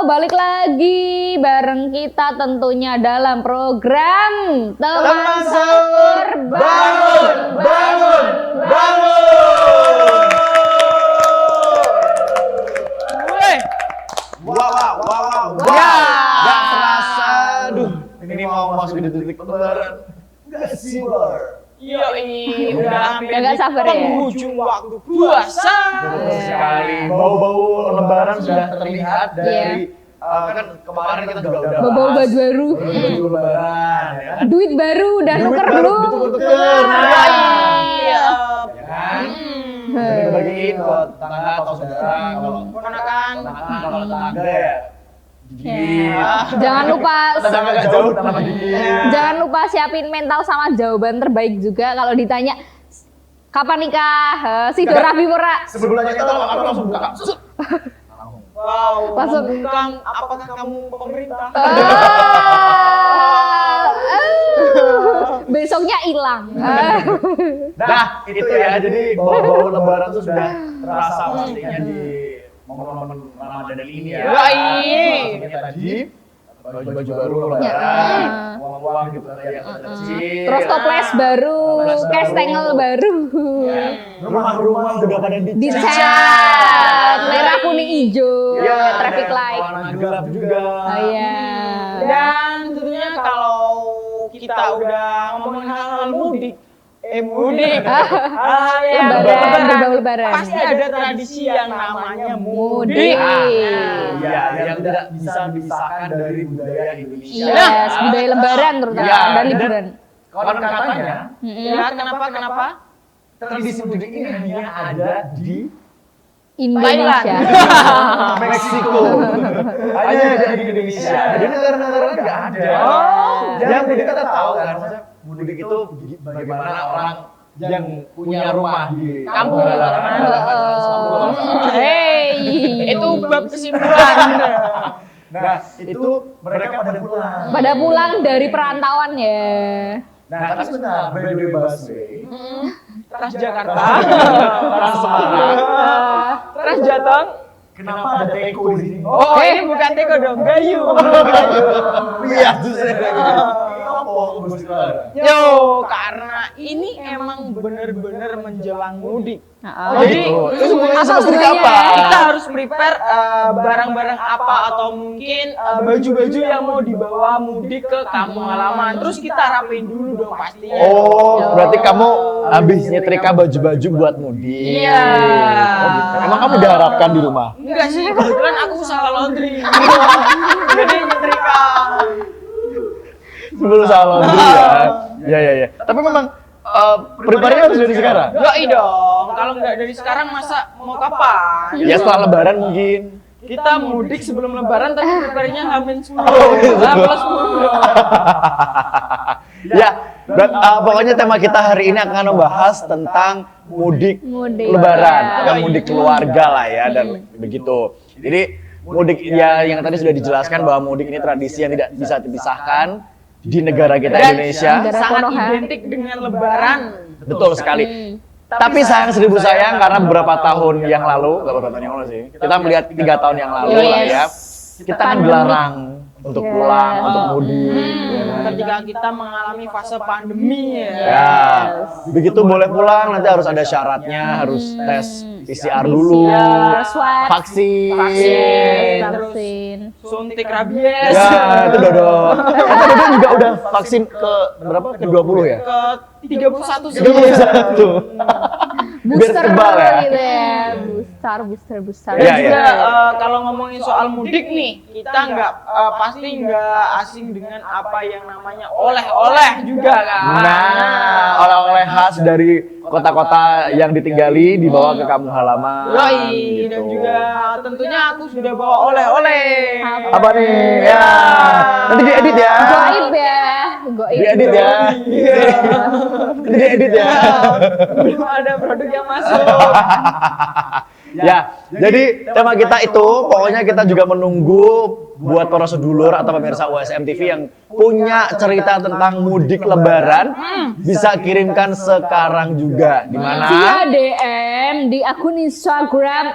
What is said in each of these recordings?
balik lagi bareng kita tentunya dalam program Teman Sahur Bangun. Wow. Gak terasa. Aduh, ini mau masuk di detik lebaran. Gak sih, Bar? Udah Udah gak sabar ya? penghujung waktu puasa. Betul sekali. Bau-bau lebaran sudah terlihat dari kan kemarin kita juga udah Bau baju baru. baju lebaran ya kan. Duit baru udah nuker belum? Tuker. Iya. Ya kan? Jadi bagiin buat tetangga atau saudara kalau Ponakan. kalau tetangga ya. Jangan lupa Tetangga gak jauh sama dikit. jangan lupa siapin mental sama jawaban terbaik juga kalau ditanya kapan nikah, si Dora Bimora. Sebelum nanya itu aku langsung buka. Wow, Masuk. membungkam, apakah kamu pemerintah? Besoknya hilang. Nah, itu ya. Jadi bau-bau lebaran tuh sudah terasa pastinya di momen-momen Ramadan ini ya. Yoi. Maksudnya tadi baju baru lebaran, uang-uang gitu yang kecil. Terus toples baru, kastengel baru. Rumah-rumah udah pada Dicat merah kuning hijau, Ya, traffic light. warna gelap juga. Oh iya. Dan tentunya kalau kita udah ngomongin hal mudik, Lebaran, berbau lebaran. pasti ada tradisi yang namanya mudik. Iya, yang tidak bisa dipisahkan dari budaya Indonesia. Yes, budaya lebaran terutama Iya, dan liburan. Konon katanya, Ya, kenapa? tradisi mudik ini hanya ada di Indonesia. Meksiko. Hanya ada di Indonesia. Di negara-negara lain nggak ada. Yang mudik kita tahu kan, maksudnya mudik itu bagaimana orang yang punya rumah di Kampung halaman. Hey, Itu bab kesimpulan. Nah, itu mereka pada pulang. pada pulang dari perantauan ya. Nah, tapi sebentar, by the way, busway. Transjakarta. Trans Semarang. Transjateng. Kenapa ada teko di sini? Oh, ini bukan teko dong, gayu. Iya, terus apa Gus Rar? Yo, karena ini emang bener-bener menjelang mudik. Jadi Terus hubungannya sama mudik hubungannya? apa? Kita harus prepare barang-barang apa atau mungkin baju-baju yang mau dibawa mudik ke kampung halaman. Terus kita rapiin dulu dong pastinya. Oh, berarti kamu habis nyetrika baju-baju buat mudik. Iya. Oh, gitu. Emang kamu diharapkan di rumah? Enggak sih, kebetulan aku salah laundry. Jadi nyetrika. Sebelum salah laundry ya. Ya. Tapi memang prepare-nya harus dari sekarang. Yoi dong, kalau nggak dari sekarang masa mau kapan? Ya setelah lebaran mungkin. Kita mudik sebelum lebaran tapi prepare-nya H-10. Plus 10 dong. Ya, pokoknya tema kita hari ini akan membahas tentang mudik Mudik. lebaran, Ya. atau mudik keluarga lah ya, dan begitu. Jadi mudik ya yang tadi sudah dijelaskan bahwa mudik ini tradisi yang tidak bisa dipisahkan di negara kita Indonesia. Negara Sangat Konoha. identik dengan lebaran. Betul sekali. Tapi sayang seribu sayang karena beberapa tahun yang lalu, nggak beberapa tahun yang lalu sih, kita melihat 3 tahun yang lalu lah ya, kita kan dilarang untuk pulang, untuk mudik. ya kan? Ketika kita mengalami fase pandemi ya. Ya, begitu boleh pulang nanti harus ada syaratnya, harus tes PCR dulu, Terus swab, vaksin. vaksin. Suntik rabies. Ya, itu Dodo. Atau Dodo juga udah vaksin ke berapa? Ke 20 ya? Ke 31 sih. 31. Biar Booster kebal ya. gitu ya. Booster. Iya, Dan iya. juga kalau ngomongin soal mudik nih, kita pasti nggak asing dengan apa yang namanya oleh-oleh juga kan. Nah, oleh-oleh khas dari kota-kota yang ditinggali dibawa ke kampung halaman. Yoi, dan gitu. juga tentunya aku sudah bawa oleh-oleh. Apa nih? Ya, nanti diedit ya. Goib ya. Goib. Diedit ya. Nanti diedit ya. Belum ada produk yang masuk. Ya, jadi tema kita itu pokoknya kita juga menunggu buat para sedulur atau pemirsa USM TV yang punya cerita tentang mudik lebaran bisa kirimkan sekarang juga di mana Via DM di akun Instagram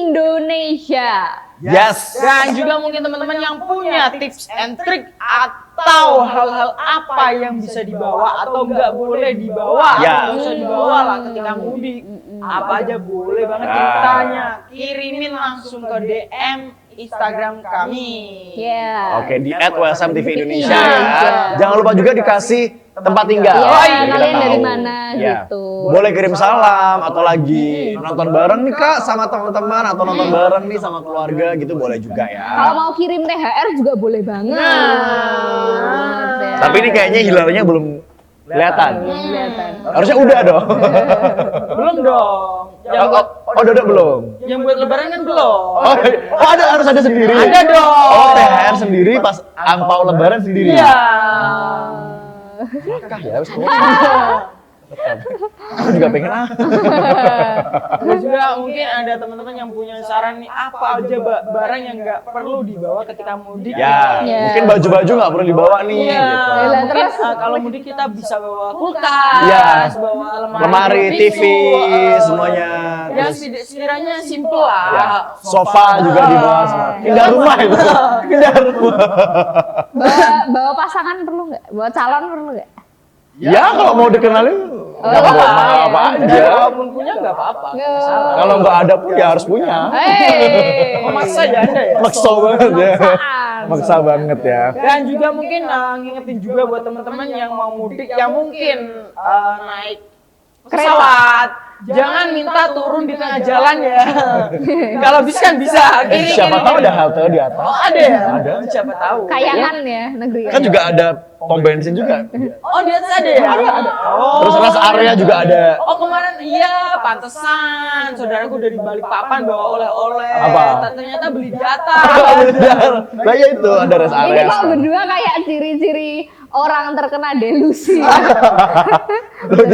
@usmtvindonesia. Yes. Dan juga mungkin teman-teman yang punya tips and trick atau hal-hal apa yang bisa dibawa atau nggak boleh dibawa Ya. atau nggak usah dibawa lah ketika mudik. Apa aja boleh banget Ya. ceritanya. Kirimin langsung ke DM Instagram kami. Ya. Oke, di @usmtvindonesia ya. Indonesia. Jangan lupa juga dikasih tempat tinggal. Iya, Biar kita kalian dari tahu. mana Ya. gitu. Boleh kirim salam atau lagi nonton bareng nih Kak sama teman-teman atau nonton bareng nih sama keluarga gitu boleh juga ya. Kalau mau kirim THR juga boleh banget. Ya. Tapi ini kayaknya hilalnya belum kelihatan. Kelihatan. Harusnya udah dong. Belum dong. Udah belum. Yang buat lebaran kan belum. Oh, harus ada sendiri. Ada dong. Oh, THR sendiri pas angpau lebaran sendiri. Iya. Kah ya, harus aku juga pengen Terus juga mungkin ada teman-teman yang punya saran nih apa aja barang yang nggak perlu dibawa ketika mudik. Ya, Ya. mungkin baju-baju nggak perlu dibawa nih. Iya. Gitu. Mungkin, Terus- kalau mudik kita bisa bawa kulkas, Iya. bawa Lemari, TV, semuanya. Ya Terus sekiranya simple lah. ya, sofa juga dibawa semua. Pindah rumah itu. Pindah rumah. Bawa pasangan perlu nggak? Bawa calon perlu nggak? Ya, kalau mau dikenalin nggak nggak bawa apa-apa. apa Dan aja. kalaupun punya nggak apa-apa. Nggak. Kalau nggak ada pun ya harus punya. Hei. Memaksa ya Anda ya. Maksa banget ya. Paksaan. Maksa banget ya. Dan juga mungkin ngingetin juga buat teman-teman yang mau mudik yang mungkin naik pesawat, jangan minta turun di tengah jalan ya. Kalau bisa kan bisa. Kiri, Siapa kiri, tahu kiri. ada halte di atas. Oh ada ya? Ada. Siapa tahu. Kayangan ya negeri. Kan juga ada pom bensin juga. Oh di atas ada ya? Ada. Oh. Terus rest area juga ada. Oh kemarin iya pantesan saudaraku dari Balikpapan bawa oleh-oleh. Apa? Ternyata beli di atas. Nah ya itu ada rest Ini area. kok berdua kayak ciri-ciri orang terkena delusi. Loh,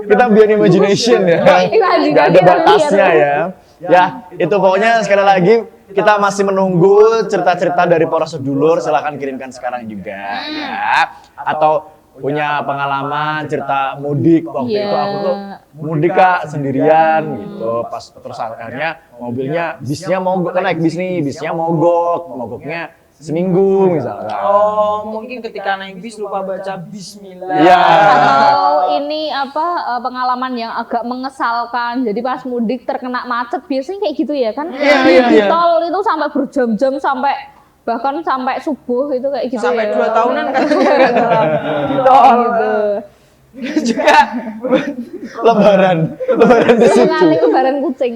kita beyond imagination ya. Imajinasi Nggak ada kita batasnya lihat. ya. Ya, itu pokoknya sekali lagi kita masih menunggu cerita-cerita dari para sedulur, silahkan kirimkan sekarang juga ya. Atau punya pengalaman cerita mudik waktu Iya. itu aku tuh mudik Kak sendirian gitu pas terus akhirnya mobilnya bisnya mogok kan naik bis nih bisnya mogoknya seminggu misalnya. Oh mungkin ketika naik bis lupa baca Bismillah. Iya. Atau ini apa pengalaman yang agak mengesalkan. Jadi pas mudik terkena macet biasanya kayak gitu ya kan? Iya, Di iya. tol itu sampai berjam-jam bahkan sampai subuh itu kayak gitu Sampai ya. 2 tahunan katanya kan di tol. Gitu. Juga Lebaran di situ. Mengalami lebaran kucing.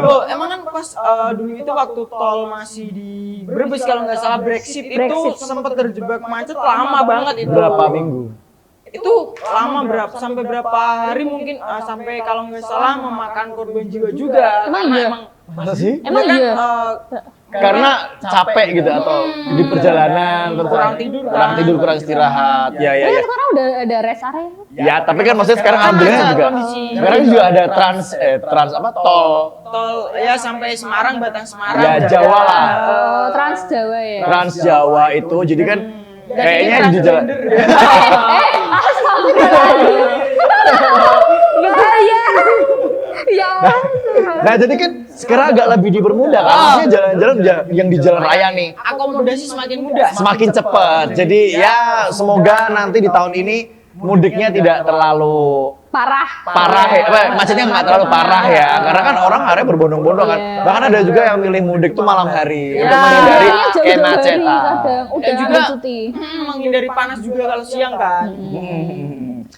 oh, emang kan pas dulu itu waktu tol masih di Brebes kalau nggak salah Brexit itu Brexit. sempat terjebak macet lama banget itu. Berapa minggu? Itu lama sampai berapa hari mungkin sampai kalau nggak salah memakan korban jiwa juga. Emang Karena iya? Masa sih? Emang kan, iya? Karena capek gitu atau di perjalanan terus Kurang tidur, kurang istirahat. Ya ya Kan ya. sekarang udah ada rest area. Ya, tapi kan maksudnya sekarang ambilnya Kan juga. kondisi. Sekarang juga ada trans apa tol. tol ya sampai Semarang Batang Semarang. Ya, udah Jawa ada. lah. Oh, Trans Jawa ya. Trans Jawa itu jadi kan Dan kayaknya ini di jalan. Bahaya. Ya. Nah, jadi kan sekarang agak lebih dipermudah kan. Maksudnya jalan-jalan yang di jalan raya nih Akomodasi semakin mudah. semakin cepat. Jadi ya semoga nanti di tahun ini mudiknya tidak terlalu parah ya, macetnya nggak terlalu parah ya, karena kan orang akhirnya berbondong-bondong kan. Iya. Bahkan ada juga yang milih mudik tuh malam hari Iya. untuk menghindari Sebenarnya jauh-jauh hari kemacetan. kadang udah Dan juga ada cuti. menghindari panas juga kalau siang kan.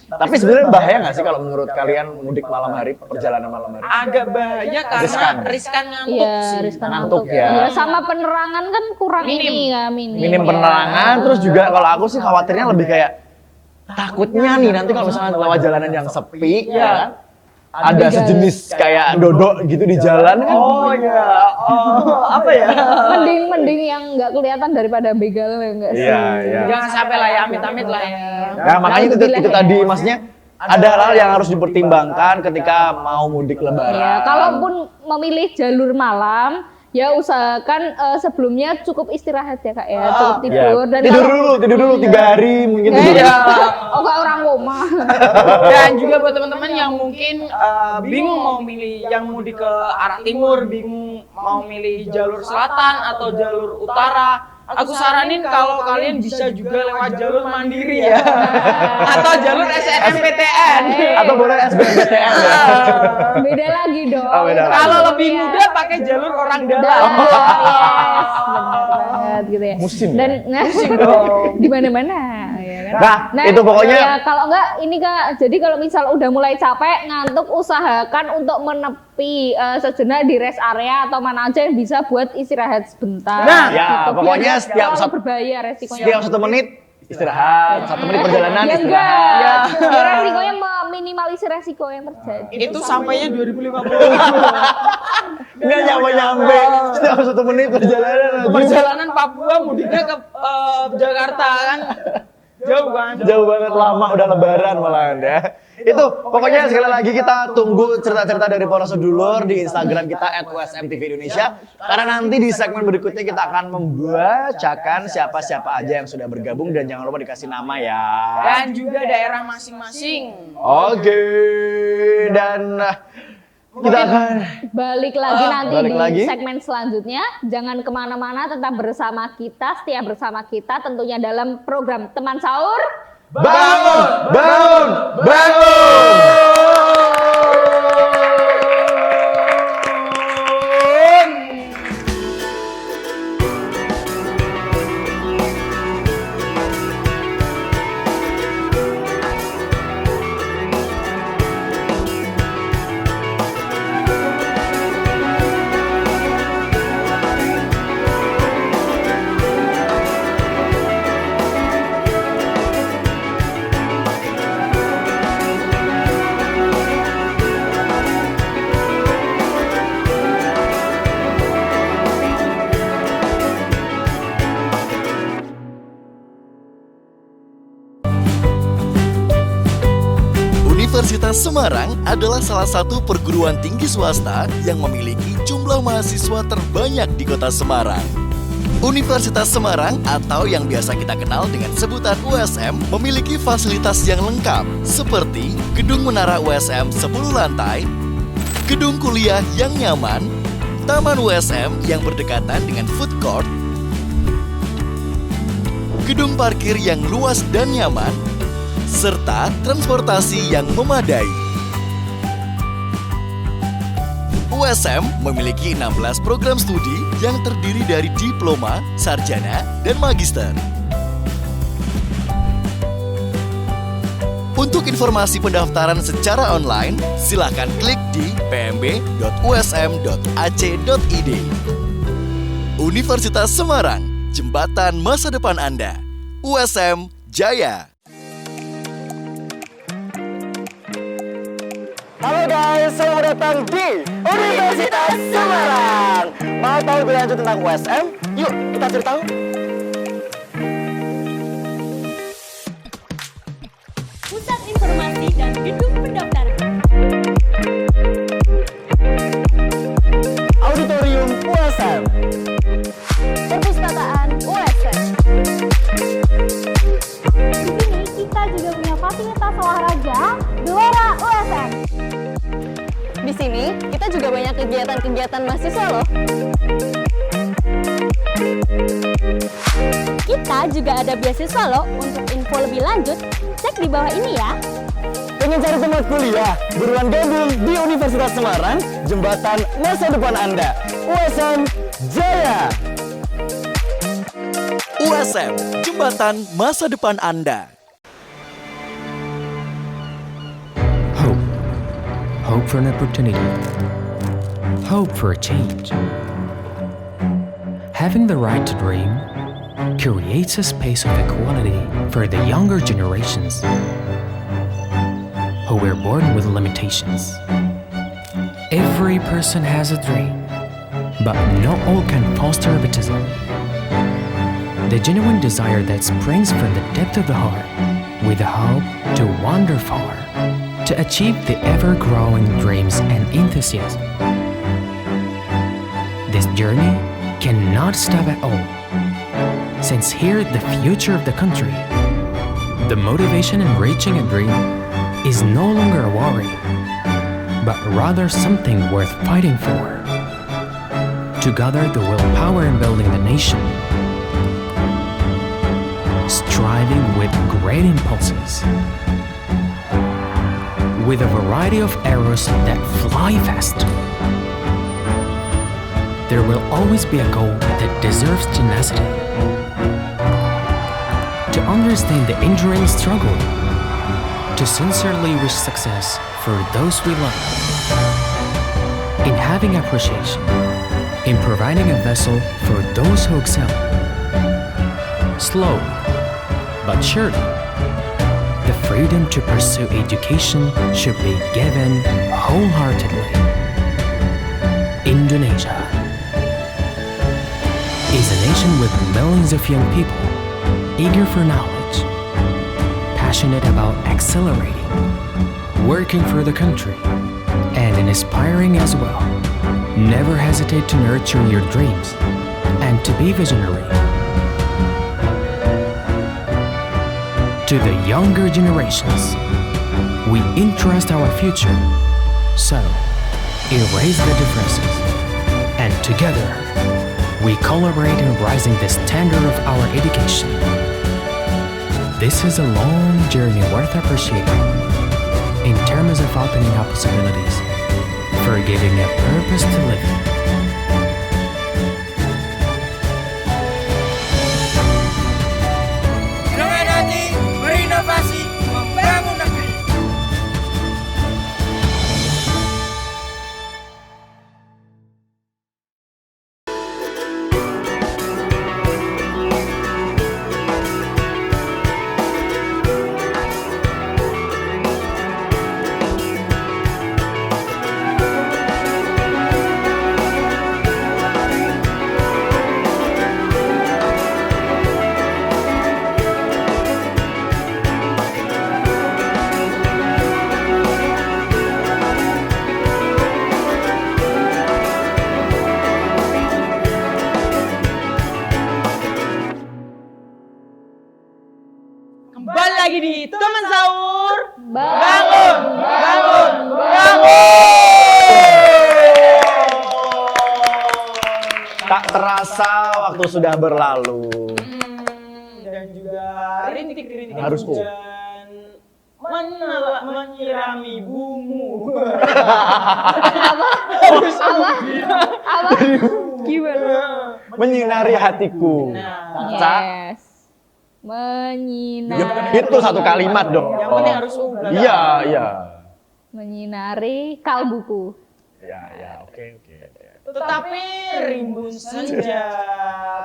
Tapi sebenarnya bahaya nggak sih kalau menurut kalian mudik malam hari, perjalanan malam hari? Agak bahaya karena Riskan. riskan ngantuk Iya, sih. riskan Ngantuk ngantuk. ya. Iya, sama penerangan kan kurang Minim. ini ya, Minim penerangan, terus juga kalau aku sih khawatirnya lebih kayak takutnya nih nanti kalau misalnya lewat jalanan yang sepi, ya kan? Ada sejenis kayak dodok gitu di jalan kan? Oh ya, apa ya? Mending yang nggak kelihatan daripada begal ya enggak sih? Iya, iya. Jangan sampai lah ya, amit-amit lah ya. Nah makanya itu tadi maksudnya ada hal-hal yang harus dipertimbangkan ketika mau mudik lebaran. Ya, kalaupun memilih jalur malam, ya usahakan sebelumnya cukup istirahat ya kak ya, cukup tidur. Ya, Dan tidur dulu 3 hari mungkin. Iya. Oh kayak orang koma. Dan juga buat teman-teman yang mungkin bingung mau milih yang mudik ke arah timur, bingung mau milih jalur selatan atau jalur utara, aku saranin kalau kalian bisa juga lewat jalur mandiri ya, atau jalur SNMPTN, Atau boleh SBMPTN ya. Beda lagi dong. Oh, beda lagi. Kalau lebih mudah pakai jalur orang dalam. Yes, benar banget gitu ya. Musim ya? Dan Musim dong. di mana-mana ya kan. Nah, itu pokoknya ya, kalau enggak ini kak, jadi kalau misal udah mulai capek, ngantuk, usahakan untuk menepi sejenak di rest area atau mana aja yang bisa buat istirahat sebentar. Nah, ya, Biar pokoknya nggak setiap terlalu satu- berbahaya resikonya. setiap 1 menit istirahat, 1 menit perjalanan Ya istirahat. enggak. Ya, resikonya meminimalisir resiko yang terjadi. Itu sampainya 2050. Nggak nyampe setiap 1 menit perjalanan. Perjalanan Papua mudiknya ke Jakarta kan jauh kan. Jauh banget, lama udah lebaran malahan ya. Itu pokoknya sekali lagi kita tunggu cerita-cerita dari para sedulur di Instagram kita @USMTV_Indonesia. Karena nanti di segmen berikutnya kita akan membacakan siapa-siapa aja yang sudah bergabung dan jangan lupa dikasih nama ya. Dan juga daerah masing-masing. Oke, dan kita akan Balik lagi nanti balik di lagi. segmen selanjutnya. Jangan kemana-mana, tetap bersama kita, setia bersama kita tentunya dalam program Teman Sahur. bangun, bangun, bangun. Universitas Semarang adalah salah satu perguruan tinggi swasta yang memiliki jumlah mahasiswa terbanyak di kota Semarang. Universitas Semarang atau yang biasa kita kenal dengan sebutan USM memiliki fasilitas yang lengkap seperti gedung menara USM 10 lantai, gedung kuliah yang nyaman, taman USM yang berdekatan dengan food court, gedung parkir yang luas dan nyaman, serta transportasi yang memadai. USM memiliki 16 program studi yang terdiri dari diploma, sarjana, dan magister. Untuk informasi pendaftaran secara online, silakan klik di pmb.usm.ac.id. Universitas Semarang, jembatan masa depan Anda. USM Jaya. Halo guys, selamat datang di Universitas Semarang. Mau tahu lebih lanjut tentang USM? Yuk kita cari tahu. Pusat Informasi dan Gedung Pendaftaran. Auditorium USM. Perpustakaan USM. Di sini kita juga punya fasilitas olahraga Gelora USM. Di sini, kita juga banyak kegiatan-kegiatan mahasiswa loh. Kita juga ada beasiswa loh. Untuk info lebih lanjut, cek di bawah ini ya. Pengen cari tempat kuliah? Buruan gabung di Universitas Semarang, jembatan masa depan Anda. USM Jaya. USM, jembatan masa depan Anda. Hope for an opportunity. Hope for a change. Having the right to dream creates a space of equality for the younger generations who were born with limitations. Every person has a dream, but not all can foster favoritism. The genuine desire that springs from the depth of the heart with the hope to wander far, to achieve the ever-growing dreams and enthusiasm. This journey cannot stop at all, since here the future of the country, the motivation in reaching a dream is no longer a worry, but rather something worth fighting for. To gather the willpower in building the nation, striving with great impulses, with a variety of arrows that fly fast. There will always be a goal that deserves tenacity. To understand the enduring struggle, to sincerely wish success for those we love, in having appreciation, in providing a vessel for those who excel. Slowly, but surely, the freedom to pursue education should be given wholeheartedly. Indonesia is a nation with millions of young people eager for knowledge, passionate about accelerating, working for the country, and inspiring as well. Never hesitate to nurture your dreams and to be visionary. To the younger generations, we entrust our future. So, erase the differences, and together, we collaborate in raising the standard of our education. This is a long journey worth appreciating in terms of opening up possibilities, for giving a purpose to live in. Dengan hati berinovasi membangun negeri. Kembali lagi di Teman Sahur. Bangun, bangun, Tak terasa waktu sudah berlalu. Dan juga rintik-rintik Harus, hujan menyirami bumi. Apa? Gimana? Menyinari hatiku. Cak. Yes. Menyinari. Itu satu kalimat dong. Yang penting harus udah. Iya, iya. Menyinari kalbuku. Ya, oke. Tetapi rimbun senja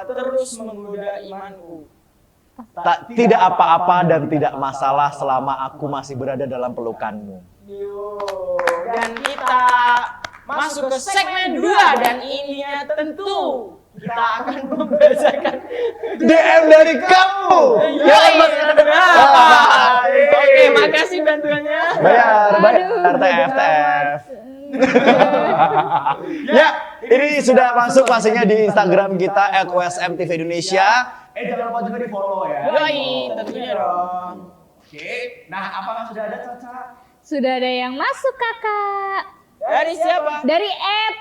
terus menggoda imanku. Tidak apa-apa dan tidak masalah selama aku masih berada dalam pelukanmu. Yo, dan kita masuk ke segmen 2 dan ininya tentu kita akan membacakan DM dari kamu. Oke, makasih bantuannya. Bayar TF. Ya, ini sudah masuk pastinya di Instagram kita @WSM-TV-Indonesia. Jangan lupa juga di follow ya. Yoi, tentunya dong. Oke, nah apakah sudah ada Caca? Sudah ada yang masuk kakak. Dari siapa? Dari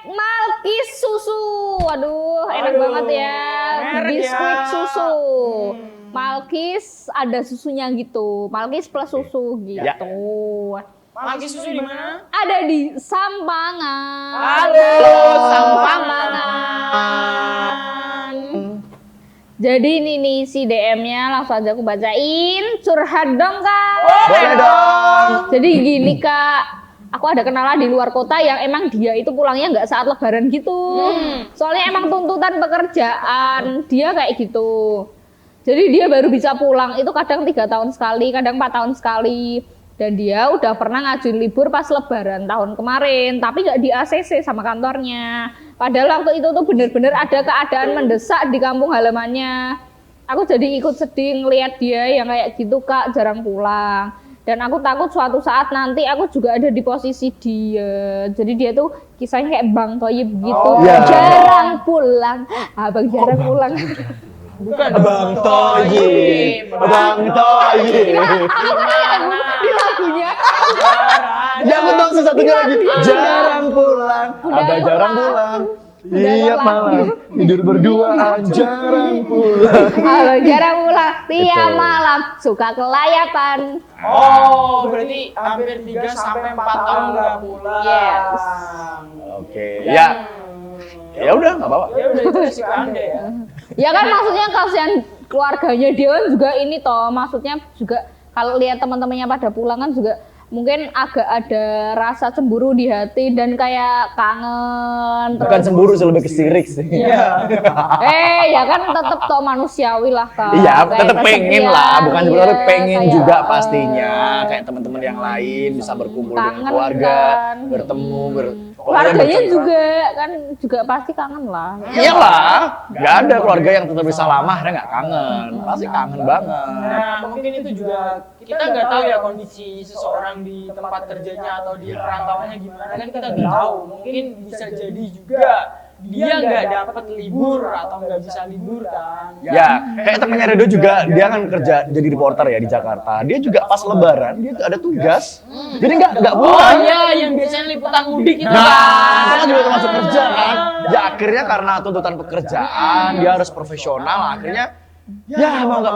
Malkis Susu. Waduh, enak banget ya. merek Biskuit ya. susu. Malkis ada susunya gitu. Malkis plus susu gitu. Ya. Malkis susu di mana? Ada di Sampangan. Halo, Sampangan. Jadi ini nih si DM-nya langsung aja aku bacain. Curhat dong kak. Boleh dong. Jadi gini kak, aku ada kenalan di luar kota yang emang dia itu pulangnya nggak saat lebaran gitu. Soalnya emang tuntutan pekerjaan dia kayak gitu. Jadi dia baru bisa pulang itu kadang 3 tahun sekali, kadang 4 tahun sekali. Dan dia udah pernah ngajuin libur pas lebaran tahun kemarin, tapi nggak di ACC sama kantornya. Padahal waktu itu tuh bener-bener ada keadaan mendesak di kampung halamannya. aku jadi ikut sedih ngelihat dia yang kayak gitu Kak, jarang pulang. Dan aku takut suatu saat nanti aku juga ada di posisi dia. Jadi dia tuh kisahnya kayak Bang Toyib gitu, jarang pulang. Abang jarang pulang. Bukan Bang Toyib, Bang Toyib. Di lagunya. Ya aku tahu satu-satunya lagi. Jarang pulang, abang jarang pulang. Tiap malam tidur berduaan, jarang pulang. Abang jarang pulang, tiap malam suka kelayapan. Oh, berarti hampir 3 sampai 4 tahun nggak pulang. Yes. Oke, ya udah nggak apa-apa. Ya udah, itu resiko Anda ya. Ya kan maksudnya kasihan keluarganya dia kan juga ini toh, maksudnya juga kalau lihat teman-temannya pada pulang kan juga mungkin agak ada rasa cemburu di hati dan kayak kangen. Bukan cemburu sih, lebih ke sirik sih. Iya. Ya kan tetep toh manusiawi lah Kak. Iya, Kayak tetap pengen kesepian, lah, bukan cemburu, tapi iya, pengen kayak, juga pastinya kayak teman-teman yang lain bisa berkumpul dengan kangen keluarga, kan. bertemu, keluarganya bercengkrama. juga kan juga pasti kangen lah. Iyalah, nggak ada keluarga yang tetap bisa lama, akhirnya nggak kangen, pasti kangen banget. Nah, mungkin itu juga kita nggak tahu ya kondisi seseorang di tempat kerjanya atau di perantauannya gimana, kan kita nggak tahu. Mungkin bisa jadi juga dia nggak dapat libur atau nggak bisa libur kan. Ya, kayak temannya Redo juga, dia kan kerja jadi reporter ya di Jakarta. Dia juga pas Lebaran dia tuh ada tugas, jadi nggak Oh pulang. iya, yang biasanya liputan mudik itu Nah, kan. itu kan juga termasuk kerja kan. Ya akhirnya karena tuntutan pekerjaan, dia harus profesional. Akhirnya, ya mau nggak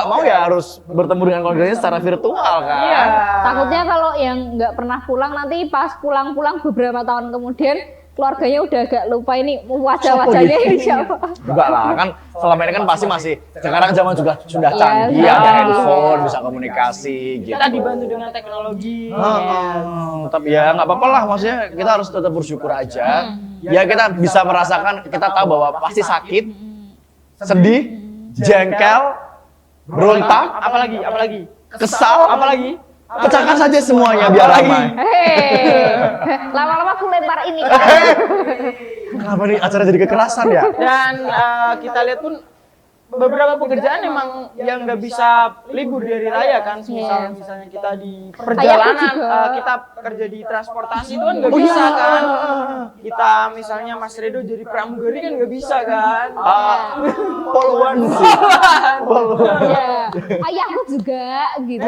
mau ya harus bertemu dengan keluarganya secara virtual kan. Iya. Takutnya kalau yang nggak pernah pulang nanti pas pulang-pulang beberapa tahun kemudian keluarganya udah agak lupa ini wajah-wajahnya ini siapa. Enggak lah, kan selama ini kan pasti masih, sekarang zaman juga sudah Iya, canggih, iya. ada handphone, bisa komunikasi gitu. Kita dibantu dengan teknologi. Tapi ya nggak apa-apa lah, maksudnya kita harus tetap bersyukur aja. Ya kita bisa merasakan, kita tahu bahwa pasti sakit, sedih, jengkel, berontak, Apalagi? kesal, Apalagi? pecahkan saja semuanya biar ramai. Lama-lama aku lempar ini. Kenapa nih acara jadi kekerasan ya? Dan kita lihat pun beberapa pekerjaan emang yang nggak bisa libur di hari raya kan. Misalnya kita di perjalanan, kita kerja di transportasi itu kan nggak bisa kan. Kita misalnya Mas Redo jadi pramugari kan nggak bisa kan. Poluan sih. Ya. Ayahku juga gitu.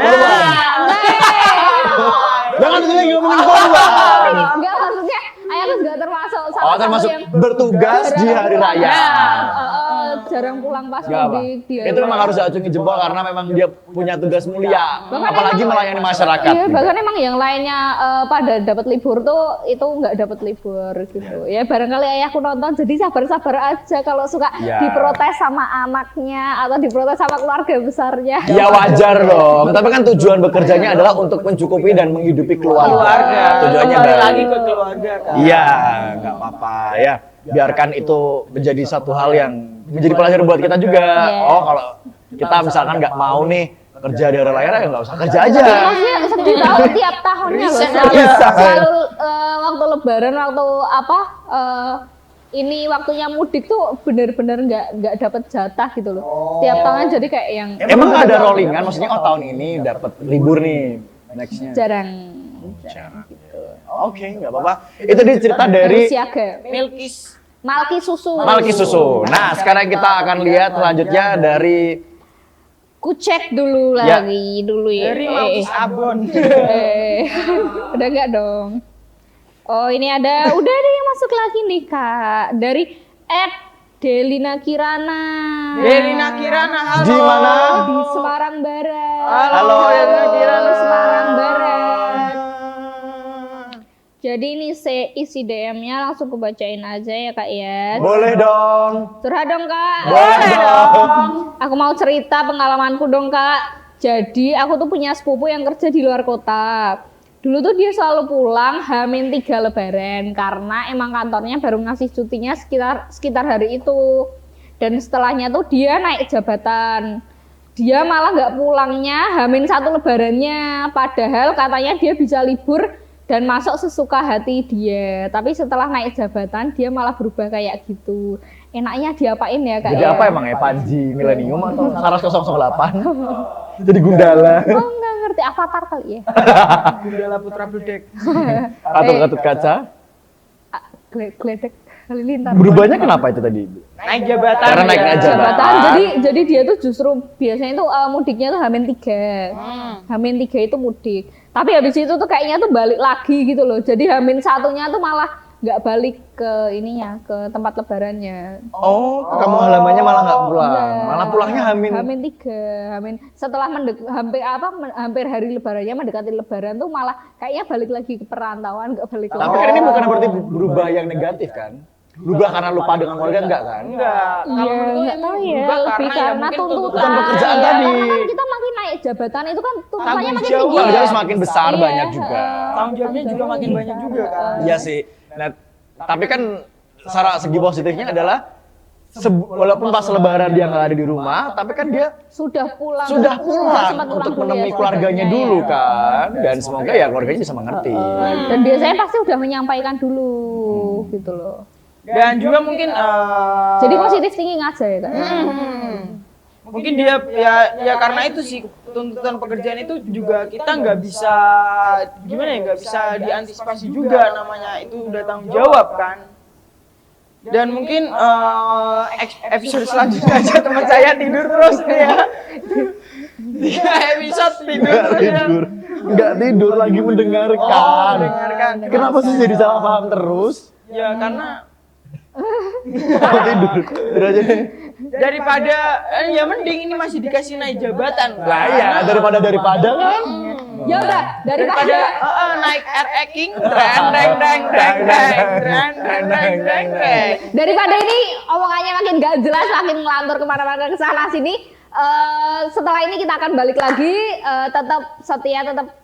Jangan sini ngomongin poluan. Enggak, maksudnya ayahku juga termasuk salah Oh, satu termasuk yang bertugas di hari raya. jarang pulang pas Gak apa. mudik dia. Itu memang harus diacungi jempol karena memang dia punya tugas mulia. Bahkan Apalagi emang- melayani masyarakat. Iya, gitu. bahkan emang yang lainnya pada dapat libur tuh itu nggak dapat libur gitu. Ya barangkali ayahku nonton, jadi sabar-sabar aja kalau suka Ya. diprotes sama anaknya atau diprotes sama keluarga besarnya. Ya wajar dong. Tapi kan tujuan bekerjanya adalah untuk mencukupi dan menghidupi keluarga. Tujuannya Kembali baik. lagi ke keluarga kan. Iya, nggak apa-apa ya. Biarkan itu menjadi satu hal yang menjadi pelajaran buat kita juga. Iya. Oh, kalau kita misalkan nggak mau nih kerja di hari raya, ya nggak usah kerja aja. Maksudnya sedih tahu tiap tahunnya loh. Resign Selalu, aja. selalu, waktu lebaran, waktu apa ini waktunya mudik tuh bener-bener nggak dapat jatah gitu loh. Tiap tahunnya jadi kayak yang Emang ada rollingan, maksudnya oh tahun ini dapat libur nih, nextnya. jarang. Jarang. Oke, nggak apa-apa. Itu dia cerita dari Harus siaga. Milkis. Malki susu. Malki Susu. Nah, sekarang kita akan lihat selanjutnya dari Kucek dulu Ya. lagi dulu ya. Dari Malkis Abon. Udah enggak dong. Oh ini ada, udah ada yang masuk lagi nih kak. Dari Delina Kirana. Delina Kirana, halo. Di mana? Di Semarang Barat. Halo, Delina Kirana. Semarang Barat. Jadi ini isi DM-nya langsung kebacain aja ya kak ya. Boleh dong. Curhat dong kak. Boleh dong. Aku mau cerita pengalamanku dong kak. Jadi aku tuh punya sepupu yang kerja di luar kota. Dulu tuh dia selalu pulang H-3 lebaran karena emang kantornya baru ngasih cutinya sekitar hari itu. Dan setelahnya tuh dia naik jabatan. Dia malah nggak pulangnya H-1 lebarannya. Padahal katanya dia bisa libur dan masuk sesuka hati dia. Tapi setelah naik jabatan dia malah berubah kayak gitu. enaknya diapain ya Kak? Jadi apa emang ya? Panji Millennium atau Saras 008? Jadi Gundala. Oh nggak ngerti, Avatar kali ya? Gundala Putra Bledek. Atau Gatot Kaca? Gledek halilintar. Berubahnya kenapa itu tadi? Naik jabatan. Karena naik ya. Jabatan. Jadi dia tuh justru biasanya tuh mudiknya tuh H-3. H-3 itu mudik. Tapi habis itu tuh kayaknya tuh balik lagi gitu loh. Jadi H-1-nya tuh malah nggak balik ke ininya, ke tempat lebarannya. Oh, kamu halamannya malah nggak pulang. Iya. Malah pulangnya H-3. Setelah hampir hari lebarannya mendekati lebaran tuh malah kayaknya balik lagi ke perantauan, nggak balik lagi. Tapi kan ini bukan berarti berubah yang negatif kan? Berubah karena lupa dengan keluarga enggak kan? Enggak. Iya, nggak tahu ya. Lebih karena tuntutan pekerjaan ya. tadi. Karena kan kita makin naik jabatan itu kan tuntutannya Tanggung makin jawab. tinggi. Tanggung ya. jawab semakin besar, Iya. banyak juga. Tanggung jawabnya juga makin banyak juga kan. Iya sih. Nah, tapi kan secara segi positifnya adalah walaupun pas lebaran dia nggak ada di rumah, tapi kan dia Sudah pulang sudah pulang sempat untuk dulu menemui ya, keluarganya saudaranya dulu ya. kan. Dan semoga ya keluarganya bisa mengerti. Dan biasanya pasti udah menyampaikan dulu gitu loh. Dan juga mungkin Jadi positif thinking aja ya Kak. mungkin dia ya karena itu sih tuntutan pekerjaan itu juga kita nggak bisa gimana ya, nggak bisa diantisipasi juga, namanya itu udah tanggung jawab kan. Dan mungkin episode selanjutnya aja teman saya tidur terus nih ya. 3 episode tidur terus ya. Nggak tidur lagi mendengarkan. Mendengarkan. Kenapa sih jadi salah paham terus? Ya karena Tidur aja deh. daripada ya mending ini masih dikasih naik jabatan. Lah iya, daripada kan. Ya udah, Daripada naik RE King, dreng. daripada ini omongannya makin gak jelas, makin ngelantur kemana-mana ke sana sini. Setelah ini kita akan balik lagi, tetap setia, tetap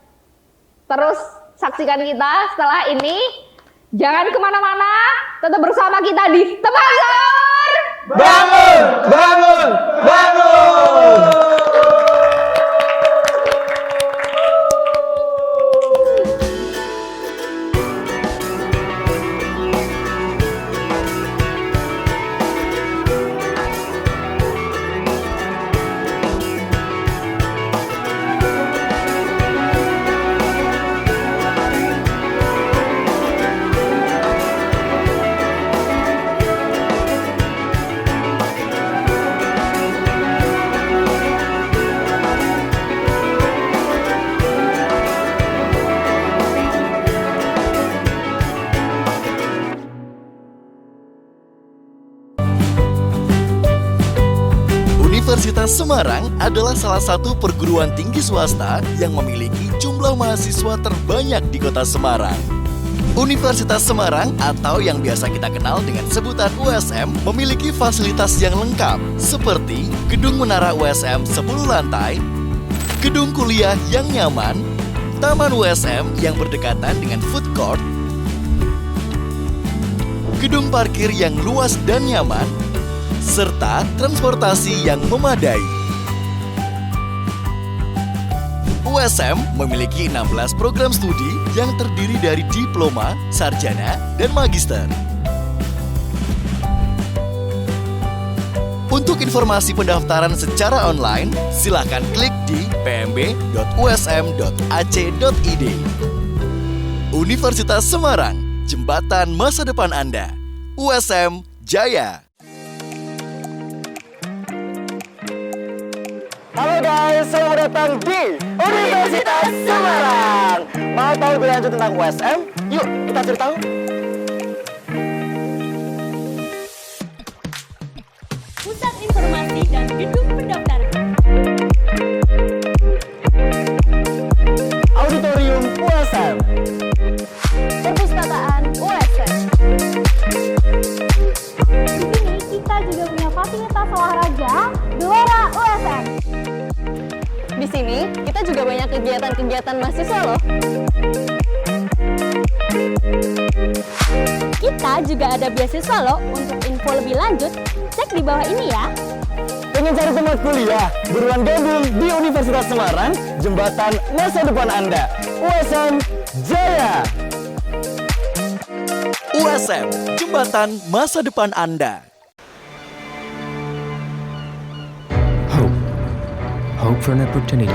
terus saksikan kita setelah ini. Jangan kemana-mana, tetap bersama kita di Teman Sahur. Bangun! Universitas Semarang adalah salah satu perguruan tinggi swasta yang memiliki jumlah mahasiswa terbanyak di kota Semarang. Universitas Semarang atau yang biasa kita kenal dengan sebutan USM memiliki fasilitas yang lengkap seperti gedung menara USM 10 lantai, gedung kuliah yang nyaman, taman USM yang berdekatan dengan food court, gedung parkir yang luas dan nyaman, serta transportasi yang memadai. USM memiliki 16 program studi yang terdiri dari diploma, sarjana, dan magister. Untuk informasi pendaftaran secara online, silakan klik di pmb.usm.ac.id. Universitas Semarang, jembatan masa depan Anda. USM Jaya. Halo guys, selamat datang di Universitas Semarang. Mau tahu lebih lanjut tentang USM? Yuk kita cari tahu. Pusat Informasi dan Gedung Pendaftaran. Auditorium USM. Perpustakaan USM. Di sini kita juga punya fasilitas olahraga Gelora USM. Di sini kita juga banyak kegiatan-kegiatan mahasiswa loh. Kita juga ada beasiswa loh. Untuk info lebih lanjut, cek di bawah ini ya. Pengen cari tempat kuliah? Buruan gabung di Universitas Semarang, jembatan masa depan Anda. USM Jaya. USM, jembatan masa depan Anda. hope for an opportunity,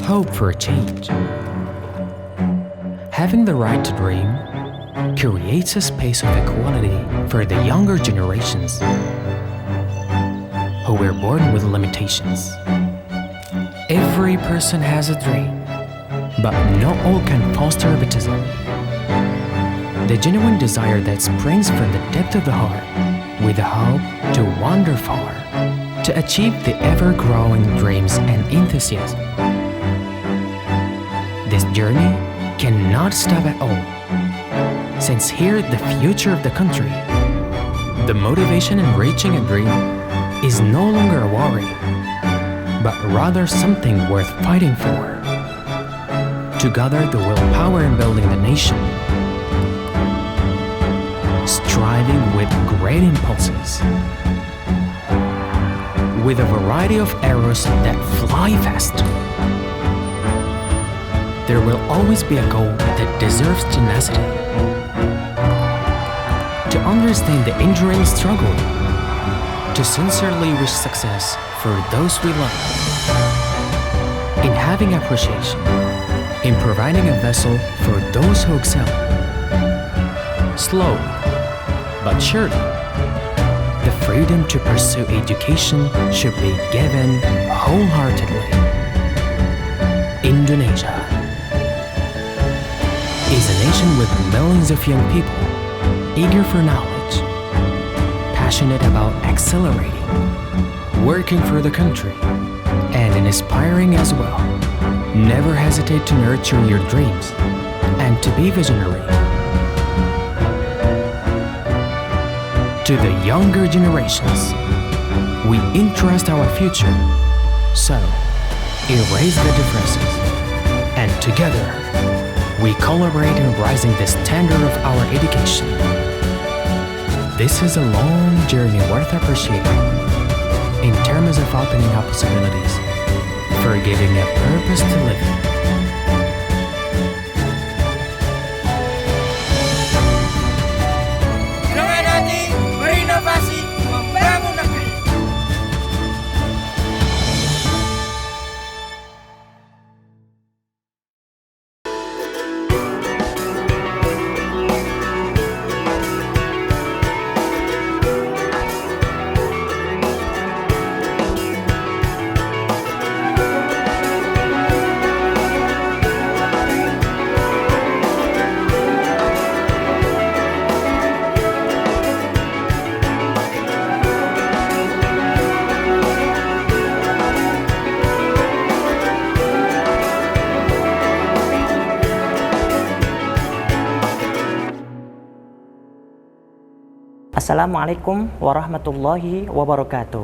hope for a change. Having the right to dream creates a space of equality for the younger generations who were born with limitations. Every person has a dream, but not all can foster baptism. The genuine desire that springs from the depth of the heart, with the hope to wander far, to achieve the ever-growing dreams and enthusiasm. This journey cannot stop at all, since here the future of the country, the motivation in reaching a dream is no longer a worry, but rather something worth fighting for. To gather the willpower in building the nation, striving with great impulses, with a variety of arrows that fly fast. There will always be a goal that deserves tenacity. To understand the enduring struggle, to sincerely wish success for those we love, in having appreciation, in providing a vessel for those who excel. Slowly, but surely, the freedom to pursue education should be given wholeheartedly. Indonesia is a nation with millions of young people eager for knowledge, passionate about accelerating, working for the country, and inspiring as well. Never hesitate to nurture your dreams and to be visionary. To the younger generations, we entrust our future, so erase the differences, and together we collaborate in raising the standard of our education. This is a long journey worth appreciating in terms of opening up possibilities, for giving a purpose to live in. Dengan hati berinovasi membangun negeri. Assalamualaikum warahmatullahi wabarakatuh.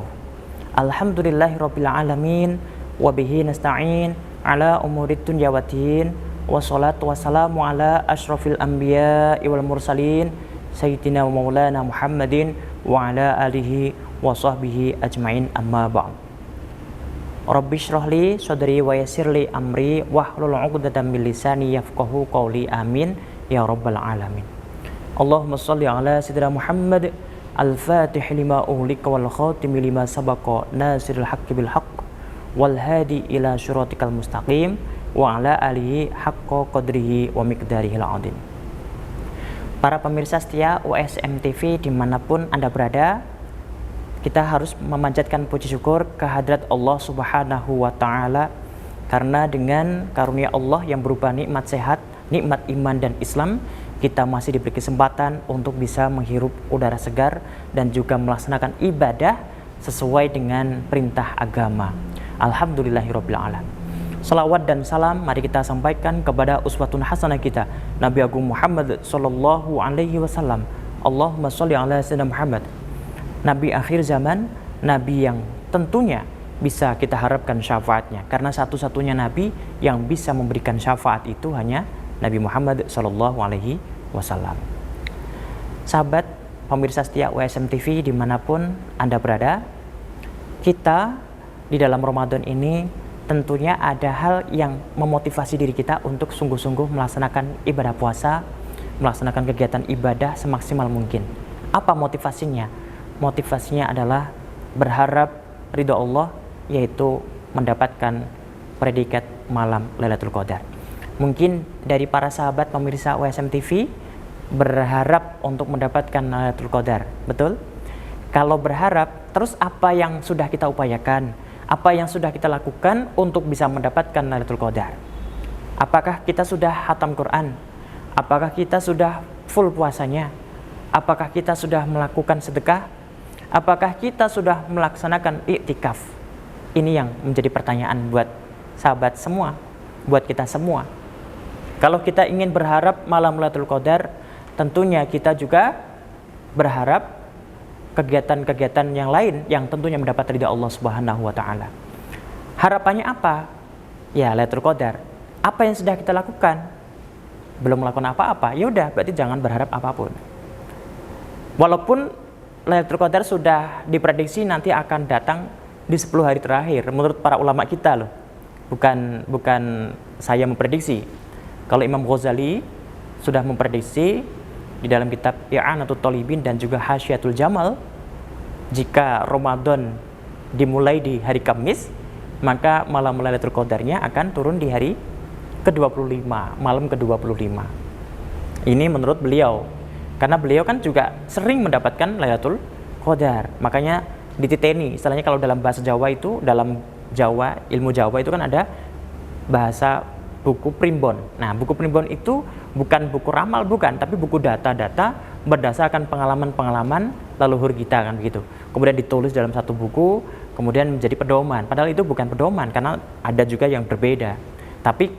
Alhamdulillahirabbil alamin wa bihi nasta'in ala umurid dunya waddin wassalatu wassalamu ala asyrafil anbiya'i wal mursalin sayyidina wa maulana Muhammadin wa ala alihi wa sahbihi ajmain, amma ba'd. Rabbi shrah li sadri wa yassir li amri wahlul 'uqdatam min lisani yafqahu qawli, amin ya rabbal alamin. Allahumma shalli ala sayyidina Muhammad al-fatih lima ughliqa wal khatimi lima sabaqa nasiril haqqi bil haqq wal hadi ila syiratikal mustaqim wa ala alihi haqqa qadrihi wa miqdarihil azim. Para pemirsa setia USM TV dimanapun Anda berada, kita harus memanjatkan puji syukur kehadrat Allah Subhanahu wa Ta'ala, karena dengan karunia Allah yang berupa nikmat sehat, nikmat iman dan Islam, kita masih diberi kesempatan untuk bisa menghirup udara segar dan juga melaksanakan ibadah sesuai dengan perintah agama. Alhamdulillahirabbil alamin. Salawat dan salam mari kita sampaikan kepada uswatun hasanah kita, Nabi Agung Muhammad sallallahu alaihi wasallam. Allahumma sholli ala sayyidina Muhammad, Nabi akhir zaman, Nabi yang tentunya bisa kita harapkan syafaatnya, karena satu-satunya Nabi yang bisa memberikan syafaat itu hanya Nabi Muhammad sallallahu alaihi wasallam. Sahabat pemirsa setia USM TV dimanapun Anda berada, kita di dalam Ramadan ini tentunya ada hal yang memotivasi diri kita untuk sungguh-sungguh melaksanakan ibadah puasa, melaksanakan kegiatan ibadah semaksimal mungkin. Apa motivasinya? Motivasinya adalah berharap ridha Allah, yaitu mendapatkan predikat malam Lailatul Qadar. Mungkin dari para sahabat pemirsa USM TV berharap untuk mendapatkan Lailatul Qadar, betul? Kalau berharap, terus apa yang sudah kita upayakan? Apa yang sudah kita lakukan untuk bisa mendapatkan Lailatul Qadar? Apakah kita sudah khatam Quran? Apakah kita sudah full puasanya? Apakah kita sudah melakukan sedekah? Apakah kita sudah melaksanakan iktikaf? Ini yang menjadi pertanyaan buat sahabat semua, buat kita semua. Kalau kita ingin berharap malam Lailatul Qadar, tentunya kita juga berharap kegiatan-kegiatan yang lain yang tentunya mendapat ridha Allah Subhanahu wa taala. Harapannya apa? Ya, Lailatul Qadar. Apa yang sudah kita lakukan? Belum melakukan apa-apa, ya udah berarti jangan berharap apapun. Walaupun Lailatul Qadar sudah diprediksi nanti akan datang di 10 hari terakhir menurut para ulama kita loh. Bukan saya memprediksi. Kalau Imam Ghazali sudah memprediksi di dalam kitab I'anatul Talibin dan juga Hasyiatul Jamal, jika Ramadan dimulai di hari Kamis, maka malam Lailatul Qadarnya akan turun di hari ke-25, malam ke-25. Ini menurut beliau. Karena beliau kan juga sering mendapatkan Lailatul Qadar. Makanya dititeni, istilahnya kalau dalam bahasa Jawa itu, dalam Jawa, ilmu Jawa itu kan ada bahasa buku primbon. Nah, buku primbon itu bukan buku ramal, bukan, tapi buku data-data berdasarkan pengalaman-pengalaman leluhur kita kan begitu. Kemudian ditulis dalam satu buku, kemudian menjadi pedoman. Padahal itu bukan pedoman karena ada juga yang berbeda. Tapi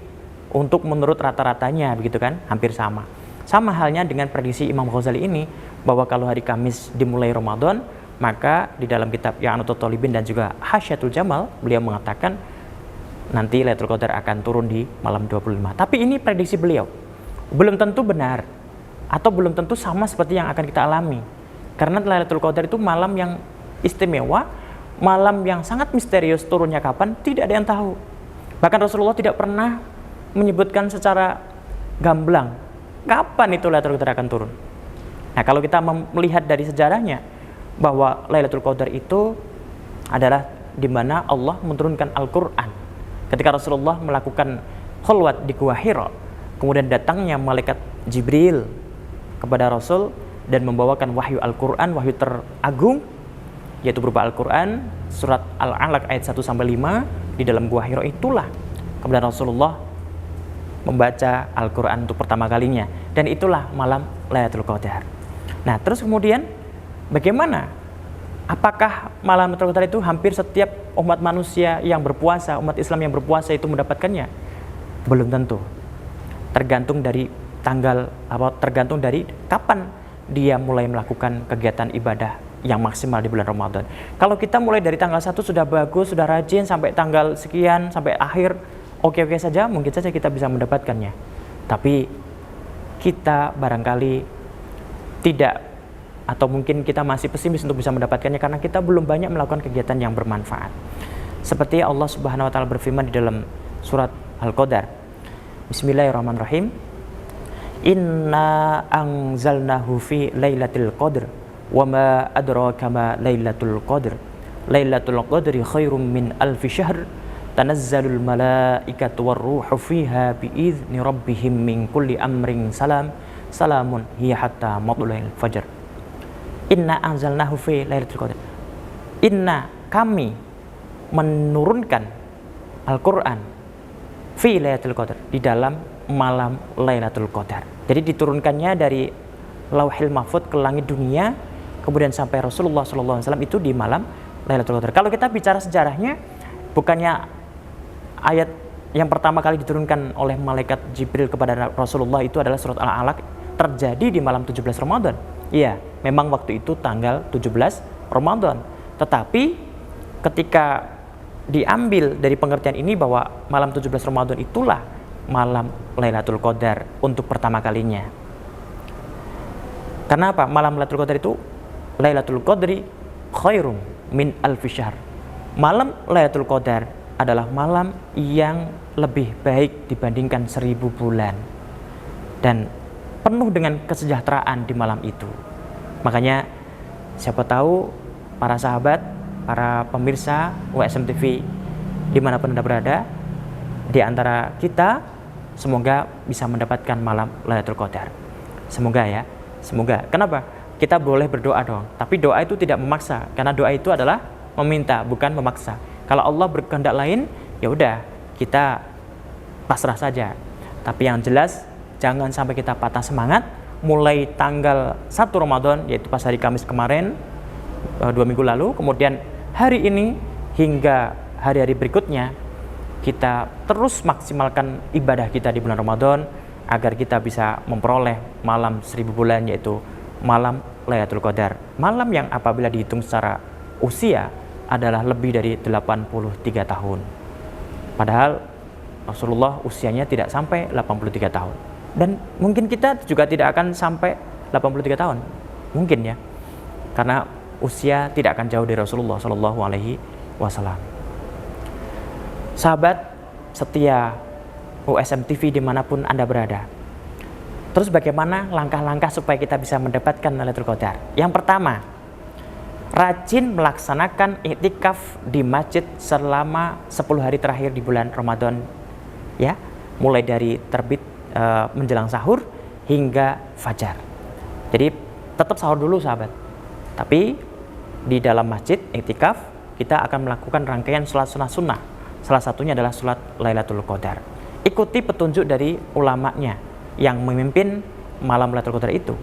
untuk menurut rata-ratanya begitu kan, hampir sama. Sama halnya dengan prediksi Imam Ghazali ini bahwa kalau hari Kamis dimulai Ramadan, maka di dalam kitab I'anatul Talibin dan juga Hasyiatul Jamal beliau mengatakan nanti Lailatul Qadar akan turun di malam 25. Tapi ini prediksi beliau. Belum tentu benar atau belum tentu sama seperti yang akan kita alami. Karena Lailatul Qadar itu malam yang istimewa, malam yang sangat misterius, turunnya kapan tidak ada yang tahu. Bahkan Rasulullah tidak pernah menyebutkan secara gamblang kapan itu Lailatul Qadar akan turun. Nah, kalau kita melihat dari sejarahnya bahwa Lailatul Qadar itu adalah di mana Allah menurunkan Al-Qur'an. Ketika Rasulullah melakukan khulwat di Gua Hira, kemudian datangnya malaikat Jibril kepada Rasul dan membawakan wahyu Al-Qur'an, wahyu teragung, yaitu berupa Al-Qur'an, surat Al-Alaq ayat 1-5 di dalam Gua Hira itulah kemudian Rasulullah membaca Al-Qur'an untuk pertama kalinya, dan itulah malam Lailatul Qadar. Nah, terus kemudian bagaimana? Apakah malam Lailatul Qadar itu hampir setiap umat manusia yang berpuasa, umat Islam yang berpuasa itu mendapatkannya? Belum tentu. Tergantung dari tergantung dari kapan dia mulai melakukan kegiatan ibadah yang maksimal di bulan Ramadan. Kalau kita mulai dari tanggal 1 sudah bagus, sudah rajin sampai tanggal sekian, sampai akhir oke-oke saja, mungkin saja kita bisa mendapatkannya. Tapi kita barangkali tidak, atau mungkin kita masih pesimis untuk bisa mendapatkannya karena kita belum banyak melakukan kegiatan yang bermanfaat. Seperti Allah Subhanahu wa taala berfirman di dalam surat Al-Qadar. Bismillahirrahmanirrahim. Inna anzalnahu fi lailatul qadr wa ma adraka ma lailatul qadr. Lailatul qadri khairum min alfi syahr. Tanazzalul malaikatu warruhu fiha biizni rabbihim min kulli amrin salam. Salamun hiya hatta matla'il fajr. Inna anzalnahu fi lailatul qadar. Inna, kami menurunkan Al-Qur'an fi lailatul qadar, di dalam malam Lailatul Qadar. Jadi diturunkannya dari Lauhil Mahfuz ke langit dunia, kemudian sampai Rasulullah SAW itu di malam Lailatul Qadar. Kalau kita bicara sejarahnya, bukannya ayat yang pertama kali diturunkan oleh malaikat Jibril kepada Rasulullah itu adalah surat Al-Alaq, terjadi di malam 17 Ramadan. Iya, memang waktu itu tanggal 17 Ramadan. Tetapi ketika diambil dari pengertian ini bahwa malam 17 Ramadan itulah malam Lailatul Qadar untuk pertama kalinya. Karena apa? Malam Lailatul Qadar itu Lailatul Qadri khairum min alfi syahr. Malam Lailatul Qadar adalah malam yang lebih baik dibandingkan 1000 bulan. Dan penuh dengan kesejahteraan di malam itu. Makanya siapa tahu para sahabat, para pemirsa USM TV dimanapun Anda berada, di antara kita, semoga bisa mendapatkan malam Lailatul Qadar. Semoga ya, semoga. Kenapa? Kita boleh berdoa dong, tapi doa itu tidak memaksa, karena doa itu adalah meminta, bukan memaksa. Kalau Allah berkehendak lain, ya udah kita pasrah saja. Tapi yang jelas, jangan sampai kita patah semangat. Mulai tanggal 1 Ramadan, yaitu pas hari Kamis kemarin, 2 minggu lalu, kemudian hari ini hingga hari-hari berikutnya, kita terus maksimalkan ibadah kita di bulan Ramadan agar kita bisa memperoleh malam 1000 bulan, yaitu malam Lailatul Qadar. Malam yang apabila dihitung secara usia adalah lebih dari 83 tahun. Padahal Rasulullah usianya tidak sampai 83 tahun. Dan mungkin kita juga tidak akan sampai 83 tahun. Mungkin ya. Karena usia tidak akan jauh dari Rasulullah Shallallahu Alaihi Wasallam. Sahabat setia USM TV dimanapun Anda berada. Terus bagaimana langkah-langkah supaya kita bisa mendapatkan Lailatul Qadar? Yang pertama, rajin melaksanakan iktikaf di masjid selama 10 hari terakhir di bulan Ramadan, ya, mulai dari terbit menjelang sahur hingga fajar. Jadi tetap sahur dulu sahabat, tapi di dalam masjid iktikaf kita akan melakukan rangkaian sholat sunnah. Salah satunya adalah sholat Lailatul Qadar. Ikuti petunjuk dari ulamanya yang memimpin malam Lailatul Qadar itu.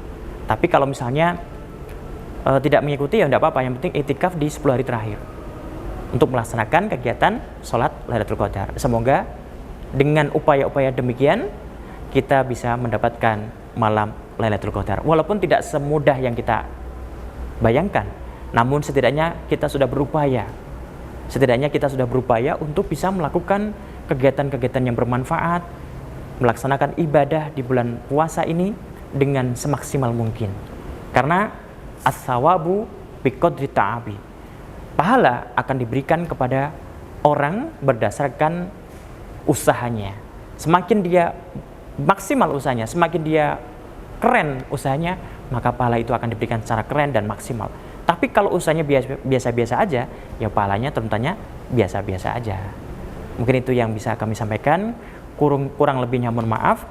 Tapi kalau misalnya tidak mengikuti, ya tidak apa-apa. Yang penting iktikaf di 10 hari terakhir untuk melaksanakan kegiatan sholat Lailatul Qadar. Semoga dengan upaya-upaya demikian kita bisa mendapatkan malam Lailatul Qadar. Walaupun tidak semudah yang kita bayangkan, namun setidaknya kita sudah berupaya. Setidaknya kita sudah berupaya untuk bisa melakukan kegiatan-kegiatan yang bermanfaat, melaksanakan ibadah di bulan puasa ini dengan semaksimal mungkin. Karena as-sawabu biqadri ta'abi. Pahala akan diberikan kepada orang berdasarkan usahanya. Semakin dia maksimal usahanya, semakin dia keren usahanya, maka pahala itu akan diberikan secara keren dan maksimal. Tapi kalau usahanya biasa-biasa aja, ya pahalanya tentunya biasa-biasa aja. Mungkin itu yang bisa kami sampaikan. Kurang lebihnya mohon maaf.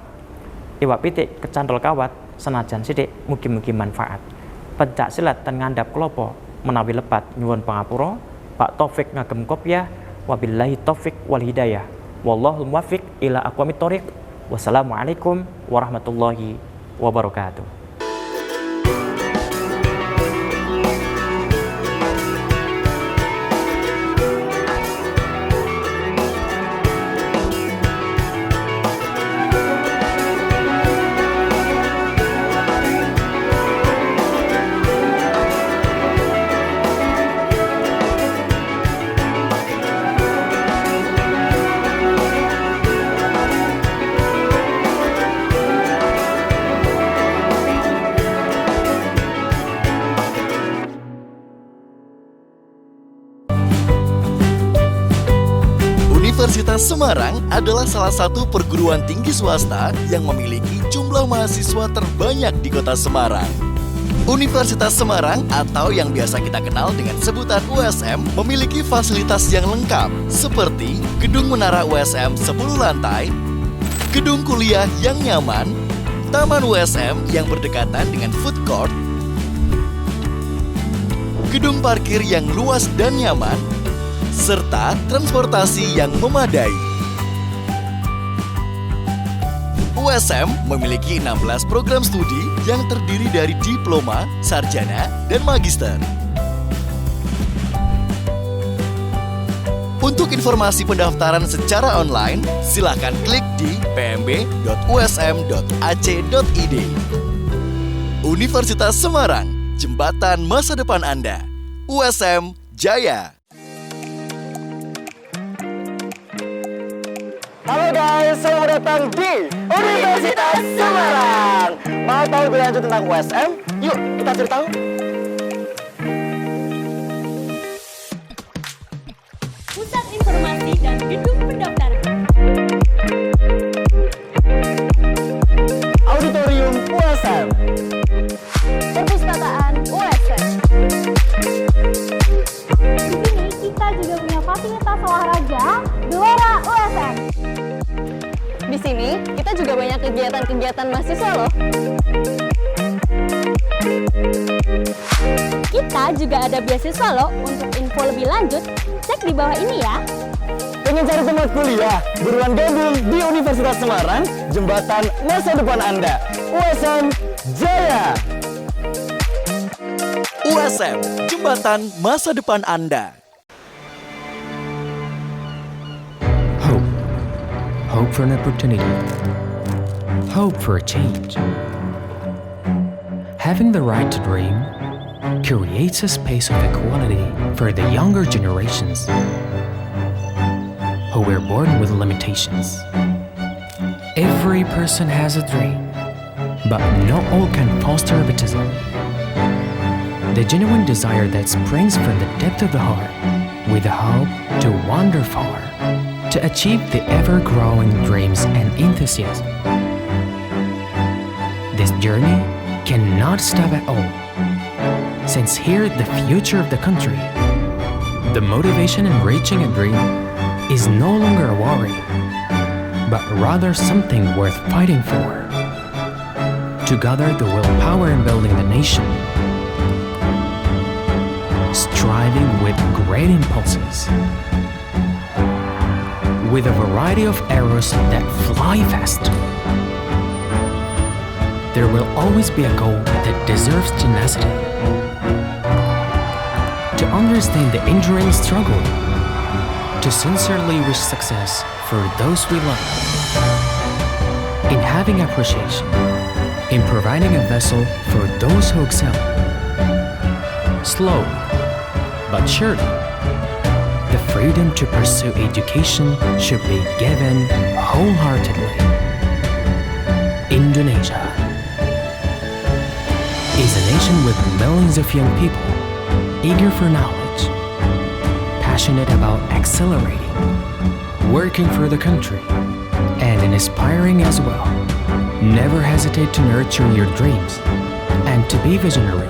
Iwak pitik kecantol kawat senajan sidik mugi-mugi manfaat. Pencak silat ten ngandhap klopo menawi lepat nyuwun pangapura. Pak Taufik ngagem kopiah. Wabillahi taufik wal hidayah. Wallahu muwaffiq ila aqwamit thoriq. Wassalamualaikum warahmatullahi wabarakatuh. Universitas Semarang adalah salah satu perguruan tinggi swasta yang memiliki jumlah mahasiswa terbanyak di kota Semarang. Universitas Semarang atau yang biasa kita kenal dengan sebutan USM memiliki fasilitas yang lengkap seperti gedung menara USM 10 lantai, gedung kuliah yang nyaman, taman USM yang berdekatan dengan food court, gedung parkir yang luas dan nyaman, serta transportasi yang memadai. USM memiliki 16 program studi yang terdiri dari diploma, sarjana, dan magister. Untuk informasi pendaftaran secara online, silakan klik di pmb.usm.ac.id. Universitas Semarang, jembatan masa depan Anda. USM Jaya. Halo guys, selamat datang di Universitas Semarang. Mau tahu lebih lanjut tentang USM? Yuk kita cari tahu. Pusat Informasi dan Gedung Pendaftaran. Auditorium USM. Perpustakaan USM. Di sini kita juga punya fasilitas olahraga, Di sini kita juga banyak kegiatan-kegiatan mahasiswa loh. Kita juga ada beasiswa loh. Untuk info lebih lanjut, cek di bawah ini ya. Pengen cari tempat kuliah? Buruan gabung di Universitas Semarang, jembatan masa depan Anda. USM Jaya! USM, jembatan masa depan Anda. Hope for an opportunity. Hope for a change. Having the right to dream creates a space of equality for the younger generations who were born with limitations. Every person has a dream, but not all can foster egotism. The genuine desire that springs from the depth of the heart, with a hope to wander far, to achieve the ever-growing dreams and enthusiasm. This journey cannot stop at all, since here the future of the country, the motivation in reaching a dream is no longer a worry, but rather something worth fighting for. To gather the willpower in building the nation, striving with great impulses, with a variety of arrows that fly fast. There will always be a goal that deserves tenacity. To understand the enduring struggle, to sincerely wish success for those we love. In having appreciation, in providing a vessel for those who excel. Slow, but surely, the freedom to pursue education should be given wholeheartedly. Indonesia is a nation with millions of young people eager for knowledge, passionate about accelerating, working for the country, and inspiring as well. Never hesitate to nurture your dreams and to be visionary.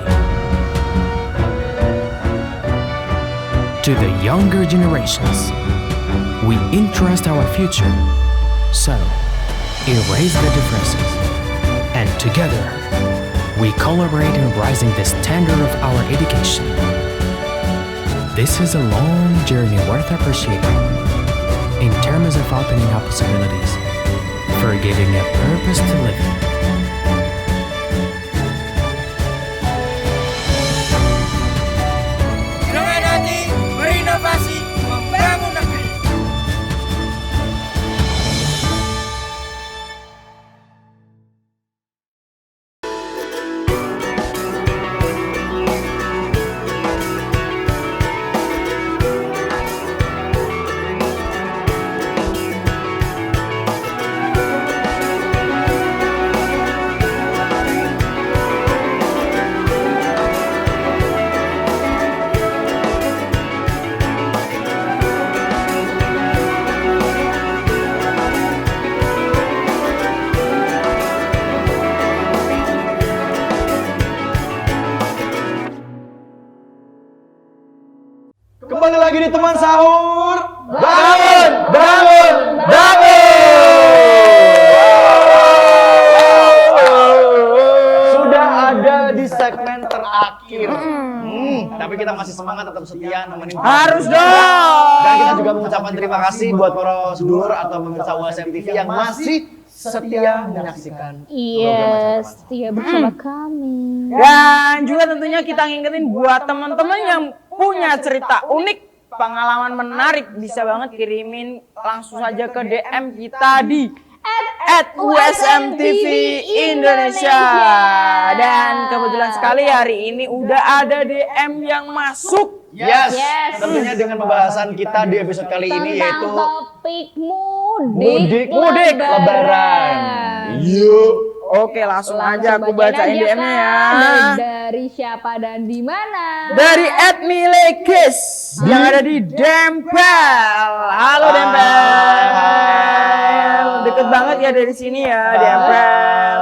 To the younger generations, we entrust our future. So, erase the differences, and together, we collaborate in raising the standard of our education. This is a long journey worth appreciating in terms of opening up possibilities, for giving a purpose to live in. Dengan hati berinovasi membangun negeri. Kembali lagi di teman sahur. Bangun, bangun, bangun. Sudah ada di segmen terakhir. Tapi kita masih semangat, tetap setia nemenin. Harus dong. Dan kita juga mengucapkan terima kasih buat para sedulur atau pemirsa USM TV yang masih setia menyaksikan. Iya, setia bersama kami. Dan juga tentunya kita ngingetin buat teman-teman yang punya cerita unik, pengalaman menarik, bisa banget kirimin langsung saja ke DM kita di @USMTV Indonesia. Dan kebetulan sekali hari ini udah ada DM yang masuk. Yes. Tentunya dengan pembahasan kita di episode kali ini yaitu topik mudik lebaran. Yuk. Oke, langsung aja aku bacain DM-nya ya. Dari siapa dan di mana? Dari @milekis yang ada di Dempel. Halo Dempel. Deket banget ya dari sini ya, Dempel.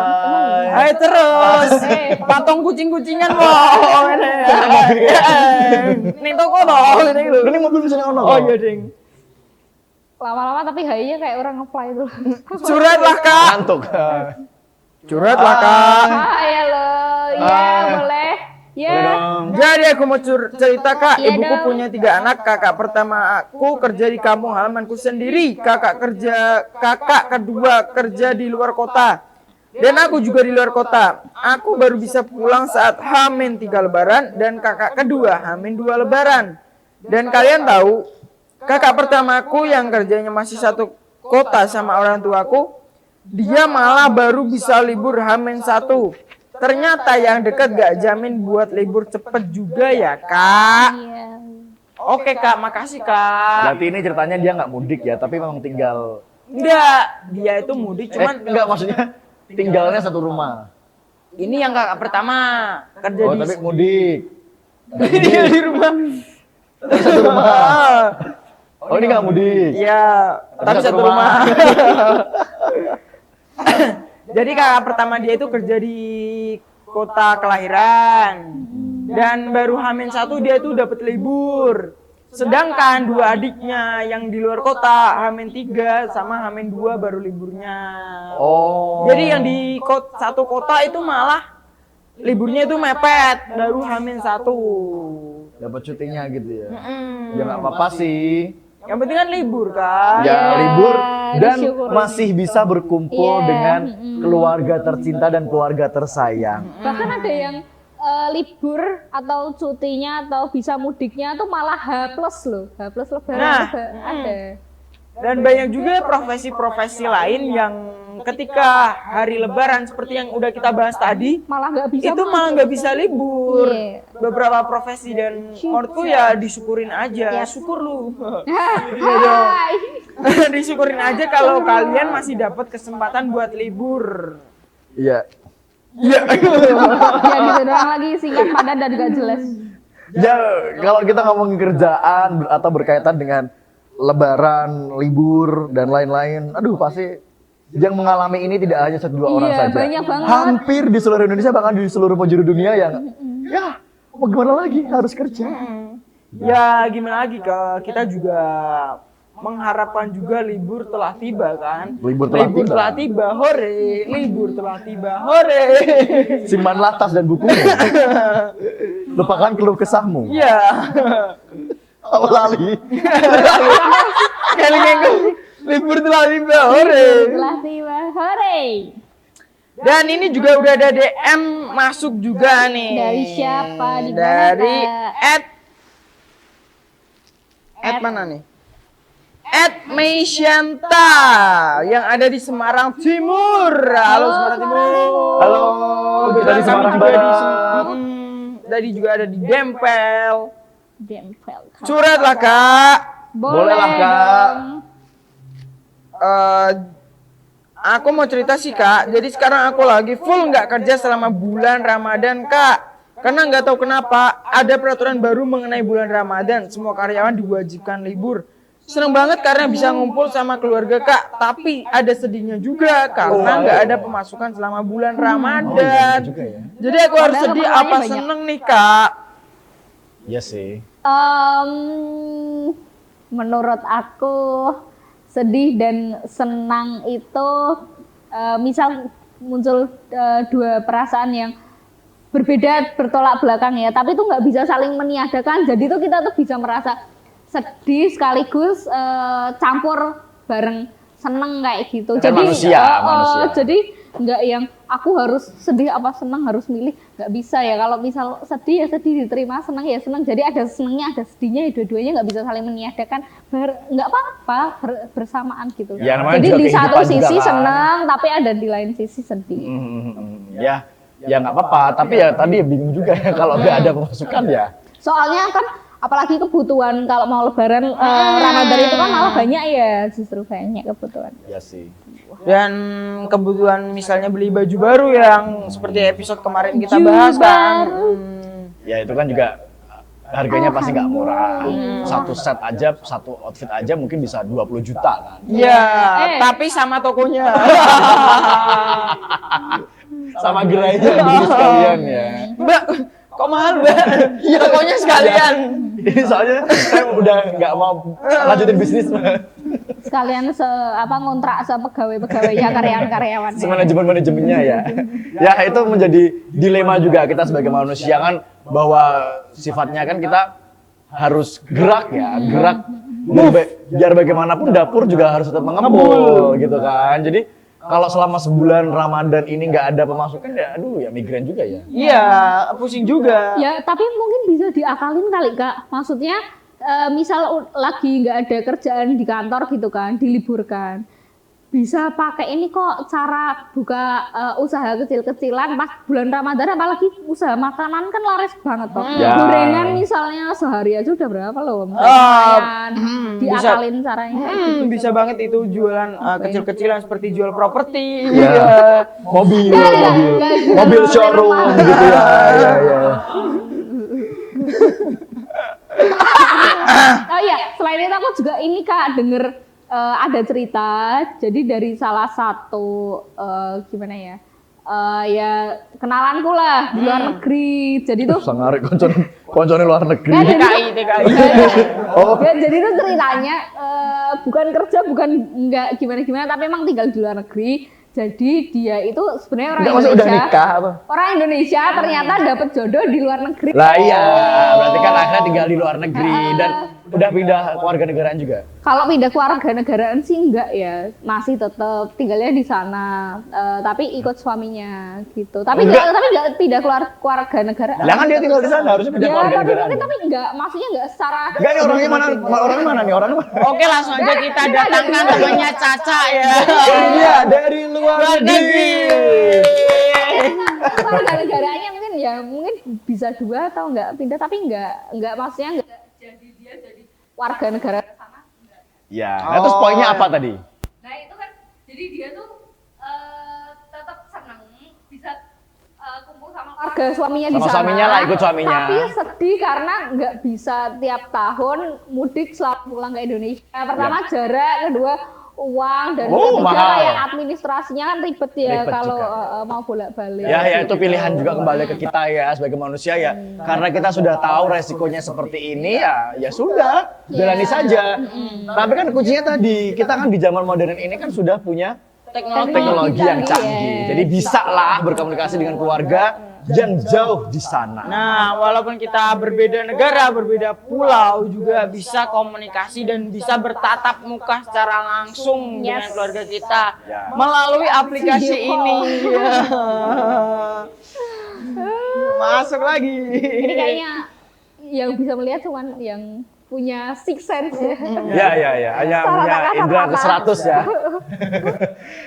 Ayo terus. Patung kucing-kucingan mau. Nih toko dong. Ini mobil bisa ono. Oh iya, Ding. Lama-lama tapi HI-nya kayak orang nge-fly itu. Curhat lah Kak. Ngantuk. Curhat lah Kak. Hai lo. Ya, boleh. Ya. Jadi aku mau cerita Kak, Iya ibuku dong. punya 3 anak. Kakak pertama aku kerja di kampung halamanku sendiri. Kakak kedua kerja di luar kota. Dan aku juga di luar kota. Aku baru bisa pulang saat H-3 Lebaran dan kakak kedua H-2 Lebaran. Dan kalian tahu, kakak pertamaku yang kerjanya masih satu kota sama orang tuaku, dia malah baru bisa libur H-1. Ternyata yang dekat gak jamin buat libur cepet juga ya Kak. Iya. Oke Kak, makasih Kak. Berarti ini ceritanya dia nggak mudik ya, tapi memang tinggal. Enggak, dia itu mudik cuman Enggak, maksudnya tinggalnya satu rumah. ini yang kakak pertama kerja Oh, di tapi mudik. dia di rumah. Tapi satu rumah. Oh, ini nggak mudik. Iya, tapi satu rumah. Jadi kakak pertama dia itu kerja di kota kelahiran. Dan baru H-1 dia tuh dapat libur. Sedangkan 2 adiknya yang di luar kota, H-3 sama H-2 baru liburnya. Oh. Jadi yang di satu kota itu malah liburnya itu mepet, baru H-1. Dapat cutinya gitu ya. Ya nggak apa-apa sih. Yang penting kan libur kan. Ya, libur dan disyukuri. masih bisa berkumpul Iya, dengan keluarga tercinta dan keluarga tersayang. Bahkan ada yang libur atau cutinya atau bisa mudiknya tuh malah H+ loh. H+ Lebaran Nah, juga ada. Dan banyak juga profesi-profesi lain yang ketika hari Lebaran seperti yang udah kita bahas tadi, Malah nggak bisa. itu malah nggak bisa libur. Iya. Beberapa profesi dan menurutku ya disyukurin aja. Syukur lu. Hai. Disyukurin aja kalau kalian masih dapat kesempatan buat libur. Iya. Ya gitu doang lagi, singkat padat dan gak jelas. Ya, kalau kita ngomongin kerjaan atau berkaitan dengan lebaran, libur dan lain-lain, aduh pasti yang mengalami ini tidak hanya 1-2 orang Iya, saja. banyak banget. Hampir di seluruh Indonesia, bahkan di seluruh penjuru dunia yang ya mau gimana lagi, harus kerja. Ya gimana lagi Kak, kita juga mengharapkan juga libur telah tiba kan. Libur telah tiba. Hore. Libur telah tiba, hore. Simpanlah tas dan bukumu. Lupakan keluh kesahmu. Iya. Apa lali? Kali-kali libur telah tiba, hore. Telah tiba, hore. Dan ini juga udah ada DM masuk juga nih. Dari siapa? Di mana, Dari Kak? @ mana nih? @Meisyanta yang ada di Semarang Timur. Halo Semarang Timur. Halo, kita di Semarang juga Barat. Tadi juga ada di Dempel. Dempel. Curhat lah Kak. Boleh lah, Kak. Aku mau cerita sih Kak. Jadi sekarang aku lagi full nggak kerja selama bulan Ramadan Kak. Karena nggak tahu kenapa ada peraturan baru mengenai bulan Ramadan. Semua karyawan diwajibkan libur. Seneng banget karena bisa ngumpul sama keluarga Kak. Tapi ada sedihnya juga karena nggak ada pemasukan selama bulan Ramadan. juga ya. Jadi aku harus Padahal sedih kemarinnya apa banyak. seneng nih Kak? Iya sih. Menurut aku sedih dan senang itu misal muncul 2 perasaan yang berbeda, bertolak belakang ya, tapi itu nggak bisa saling meniadakan. Jadi tuh kita tuh bisa merasa sedih sekaligus campur bareng seneng kayak gitu. Kan manusia. Jadi nggak yang aku harus sedih apa seneng harus milih, nggak bisa ya. Kalau misal sedih ya sedih diterima, seneng ya seneng. Jadi ada senengnya ada sedihnya, ya dua-duanya nggak bisa saling meniadakan. Nggak apa-apa bersamaan gitu. Ya, namanya jadi juga di satu kehidupan juga sisi kan. seneng, tapi ada di lain sisi sedih. Ya nggak apa-apa. Tapi ya tadi bingung juga ya kalau nggak ada pemasukan ya. Soalnya kan apalagi kebutuhan kalau mau lebaran Ramadan itu kan malah banyak ya, justru banyak kebutuhan. Iya sih. Dan kebutuhan misalnya beli baju baru yang seperti episode kemarin kita bahas kan. Ya itu kan juga harganya pasti nggak murah. Satu set aja, satu outfit aja mungkin bisa 20 juta kan. Iya, tapi sama tokonya. Sama gerainya beli sekalian ya. Mbak, kok mahal Mbak? Iya, tokonya sekalian. Ini soalnya saya udah nggak mau lanjutin bisnis. sekalian ngontrak pegawai-pegawainya karyawan-karyawan. Manajemennya ya. Ya itu menjadi dilema juga kita sebagai manusia kan, bahwa sifatnya kan kita harus gerak ya, gerak biar bagaimanapun dapur juga harus tetap mengepul gitu kan. Jadi kalau selama sebulan Ramadan ini nggak ada pemasukan ya aduh ya migrain juga ya. Iya, pusing juga. Ya, tapi mungkin bisa diakalin kali Kak. Maksudnya misal lagi nggak ada kerjaan di kantor gitu kan, diliburkan. Bisa pakai ini kok cara buka usaha kecil-kecilan pas bulan Ramadan, apalagi usaha makanan kan laris banget toh. Ya. Gorengan misalnya sehari aja udah berapa loh. Lumayan. Diakalin caranya. Bisa banget itu jualan kecil-kecilan seperti jual properti. Ya. Mobil showroom gitu ya. Oh iya, selain itu aku juga ini Kak denger ada cerita, jadi dari salah satu gimana ya, ya kenalanku lah di luar negeri, jadi tuh sangar koncone luar negeri. TKI. Oh. Ya, jadi tuh ceritanya bukan kerja, bukan enggak gimana-gimana, tapi emang tinggal di luar negeri. Jadi dia itu sebenarnya orang Indonesia. Udah nikah apa? Orang Indonesia ternyata dapat jodoh di luar negeri. Lah iya, berarti kan akhirnya tinggal di luar negeri dan udah pindah kewarganegaraan juga. Kalau pindah kewarganegaraan sih enggak ya, masih tetap tinggalnya di sana, tapi ikut suaminya gitu. Tapi enggak pindah kewarganegaraan. Lah kan dia tinggal di sana harusnya pindah kewarganegaraan. Tapi enggak, maksudnya enggak secara. Enggak nih orangnya mana nih orangnya mana? Oke, langsung aja kita datangkan temannya Caca ya. Iya, dari luar negeri. Kewarganegaraannya mungkin bisa dua atau enggak pindah, tapi enggak maksudnya enggak jadi warga negara sana. Ya, nah terus poinnya apa tadi? Nah itu kan, jadi dia tuh tetap seneng bisa kumpul sama keluarga suaminya di sana. Sama suaminya lah, ikut suaminya. Tapi sedih karena nggak bisa tiap tahun mudik selalu pulang ke Indonesia. Pertama jarak, kedua uang, dan ketiga mahal. kayak administrasinya kan ribet ya Ribet kalau juga. mau bolak-balik. Ya itu pilihan juga kembali ke kita ya sebagai manusia ya. Karena kita sudah tahu resikonya seperti ini ya sudah jalani saja. Tapi kan kuncinya tadi kita kan di zaman modern ini kan sudah punya teknologi yang canggih. Jadi bisa lah berkomunikasi dengan keluarga yang jauh di sana. Nah, walaupun kita berbeda negara, berbeda pulau, juga bisa komunikasi dan bisa bertatap muka secara langsung dengan keluarga kita melalui aplikasi ini. Masuk lagi. Ini kayaknya yang bisa melihat cuman yang punya six sense ya. Hanya punya indra ke-100 ya.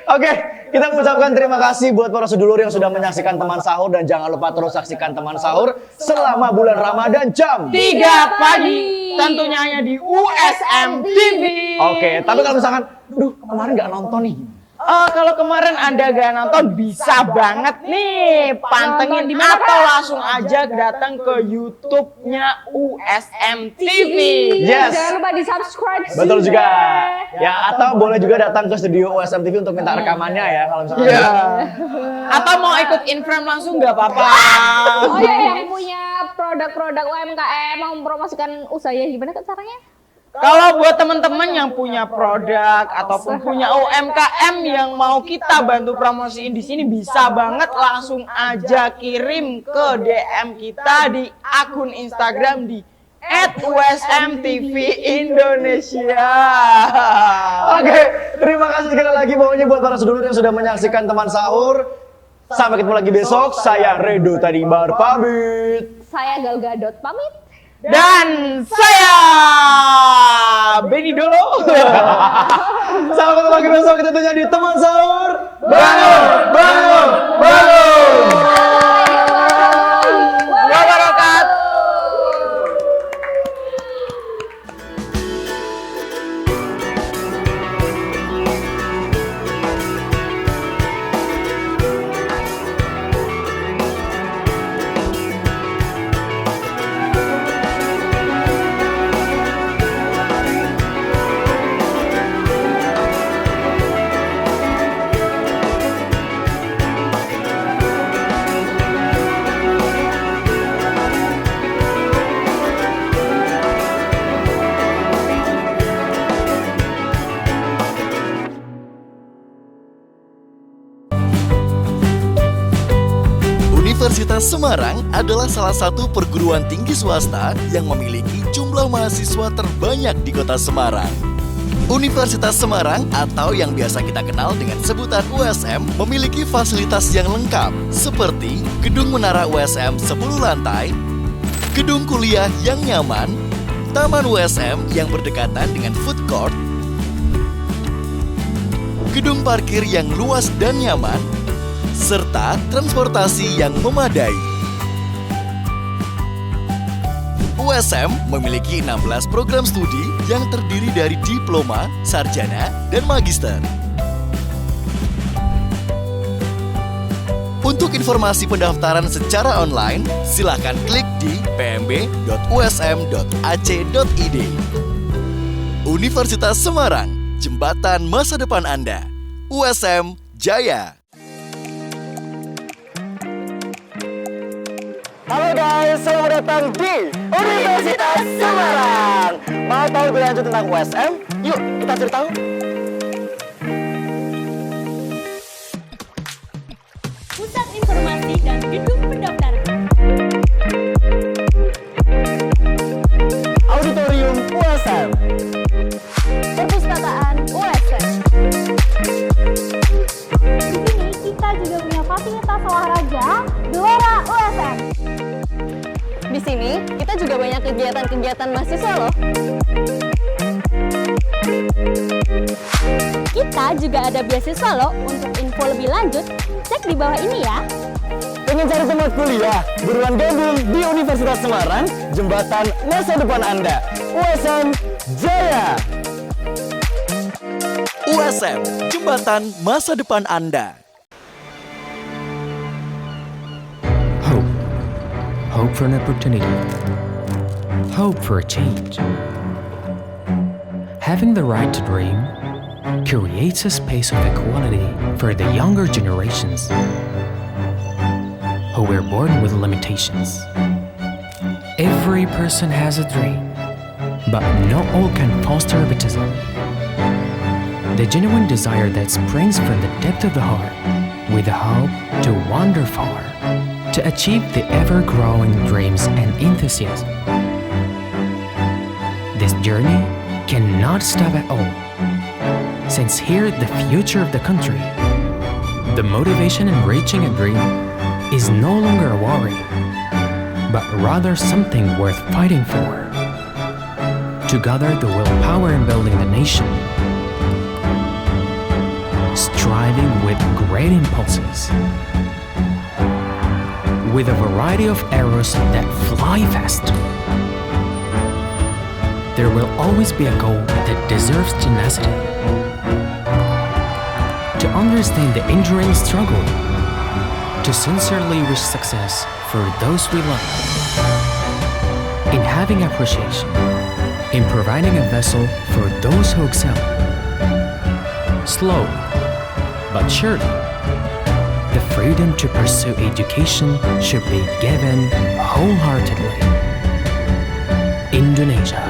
Oke, kita mengucapkan terima kasih buat para sedulur yang sudah menyaksikan Teman Sahur, dan jangan lupa terus saksikan Teman Sahur selama bulan Ramadan jam 3 pagi, tentunya hanya di USM TV. Oke, tapi kalau misalkan, kemarin nggak nonton nih. Kalau kemarin Anda gak nonton, bisa banget nih pantengin atau langsung aja datang ke YouTube-nya USM TV. Yes. Jangan lupa di subscribe. Betul juga. Ya, atau boleh juga datang ke studio USM TV untuk minta rekamannya ya kalau misalnya. Atau mau ikut in-frame langsung nggak apa-apa. Oh ya, yang punya produk-produk UMKM mau mempromosikan usahanya gimana caranya? Kalau buat teman-teman yang punya produk ataupun punya UMKM yang mau kita bantu promosiin di sini, bisa banget langsung aja kirim ke DM kita di akun Instagram di @USMTVIndonesia. Oke, terima kasih sekali lagi pokoknya buat para sedulur yang sudah menyaksikan Teman Sahur. Sampai ketemu lagi besok. Saya Redo Tadimbar pamit. Saya Gal Gadot pamit. Dan saya Benny Dolo. Sampai ketemu lagi besok tentunya di Teman Sahur. Bangun. Universitas Semarang adalah salah satu perguruan tinggi swasta yang memiliki jumlah mahasiswa terbanyak di kota Semarang. Universitas Semarang atau yang biasa kita kenal dengan sebutan USM memiliki fasilitas yang lengkap seperti gedung menara USM 10 lantai, gedung kuliah yang nyaman, taman USM yang berdekatan dengan food court, gedung parkir yang luas dan nyaman, serta transportasi yang memadai. USM memiliki 16 program studi yang terdiri dari diploma, sarjana, dan magister. Untuk informasi pendaftaran secara online, silakan klik di pmb.usm.ac.id. Universitas Semarang, jembatan masa depan Anda. USM Jaya. Halo guys, selamat datang di Universitas Semarang. Mau tahu lebih lanjut tentang USM? Yuk, kita cari tahu. Pusat Informasi dan Gedung Pendaftaran. Auditorium USM. Perpustakaan USM. Di sini kita juga punya fasilitas olahraga Gelora USM. Di sini kita juga banyak kegiatan-kegiatan mahasiswa loh. Kita juga ada beasiswa loh. Untuk info lebih lanjut, cek di bawah ini ya. Pengen cari tempat kuliah, buruan gabung di Universitas Semarang, jembatan masa depan Anda. USM Jaya. USM, jembatan masa depan Anda. Hope for an opportunity. Hope for a change. Having the right to dream creates a space of equality for the younger generations who were born with limitations. Every person has a dream, but not all can foster egotism. The genuine desire that springs from the depth of the heart, with the hope to wander far, to achieve the ever-growing dreams and enthusiasm. This journey cannot stop at all, since here the future of the country, the motivation in reaching a dream is no longer a worry, but rather something worth fighting for. To gather the willpower in building the nation, striving with great impulses, with a variety of arrows that fly fast. There will always be a goal that deserves tenacity. To understand the enduring struggle, to sincerely wish success for those we love. In having appreciation, in providing a vessel for those who excel. Slow, but surely, the freedom to pursue education should be given wholeheartedly. Indonesia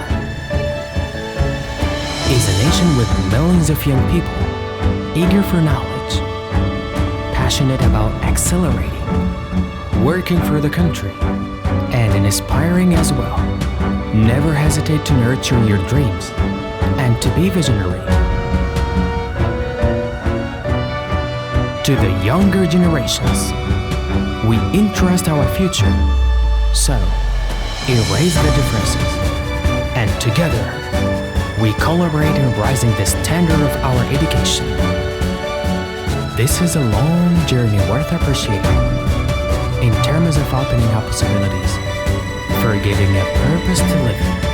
is a nation with millions of young people eager for knowledge, passionate about accelerating, working for the country, and inspiring as well. Never hesitate to nurture your dreams and to be visionary. To the younger generations, we entrust our future. So, erase the differences, and together, we collaborate in raising the standard of our education. This is a long journey worth appreciating in terms of opening up possibilities, for giving a purpose to live.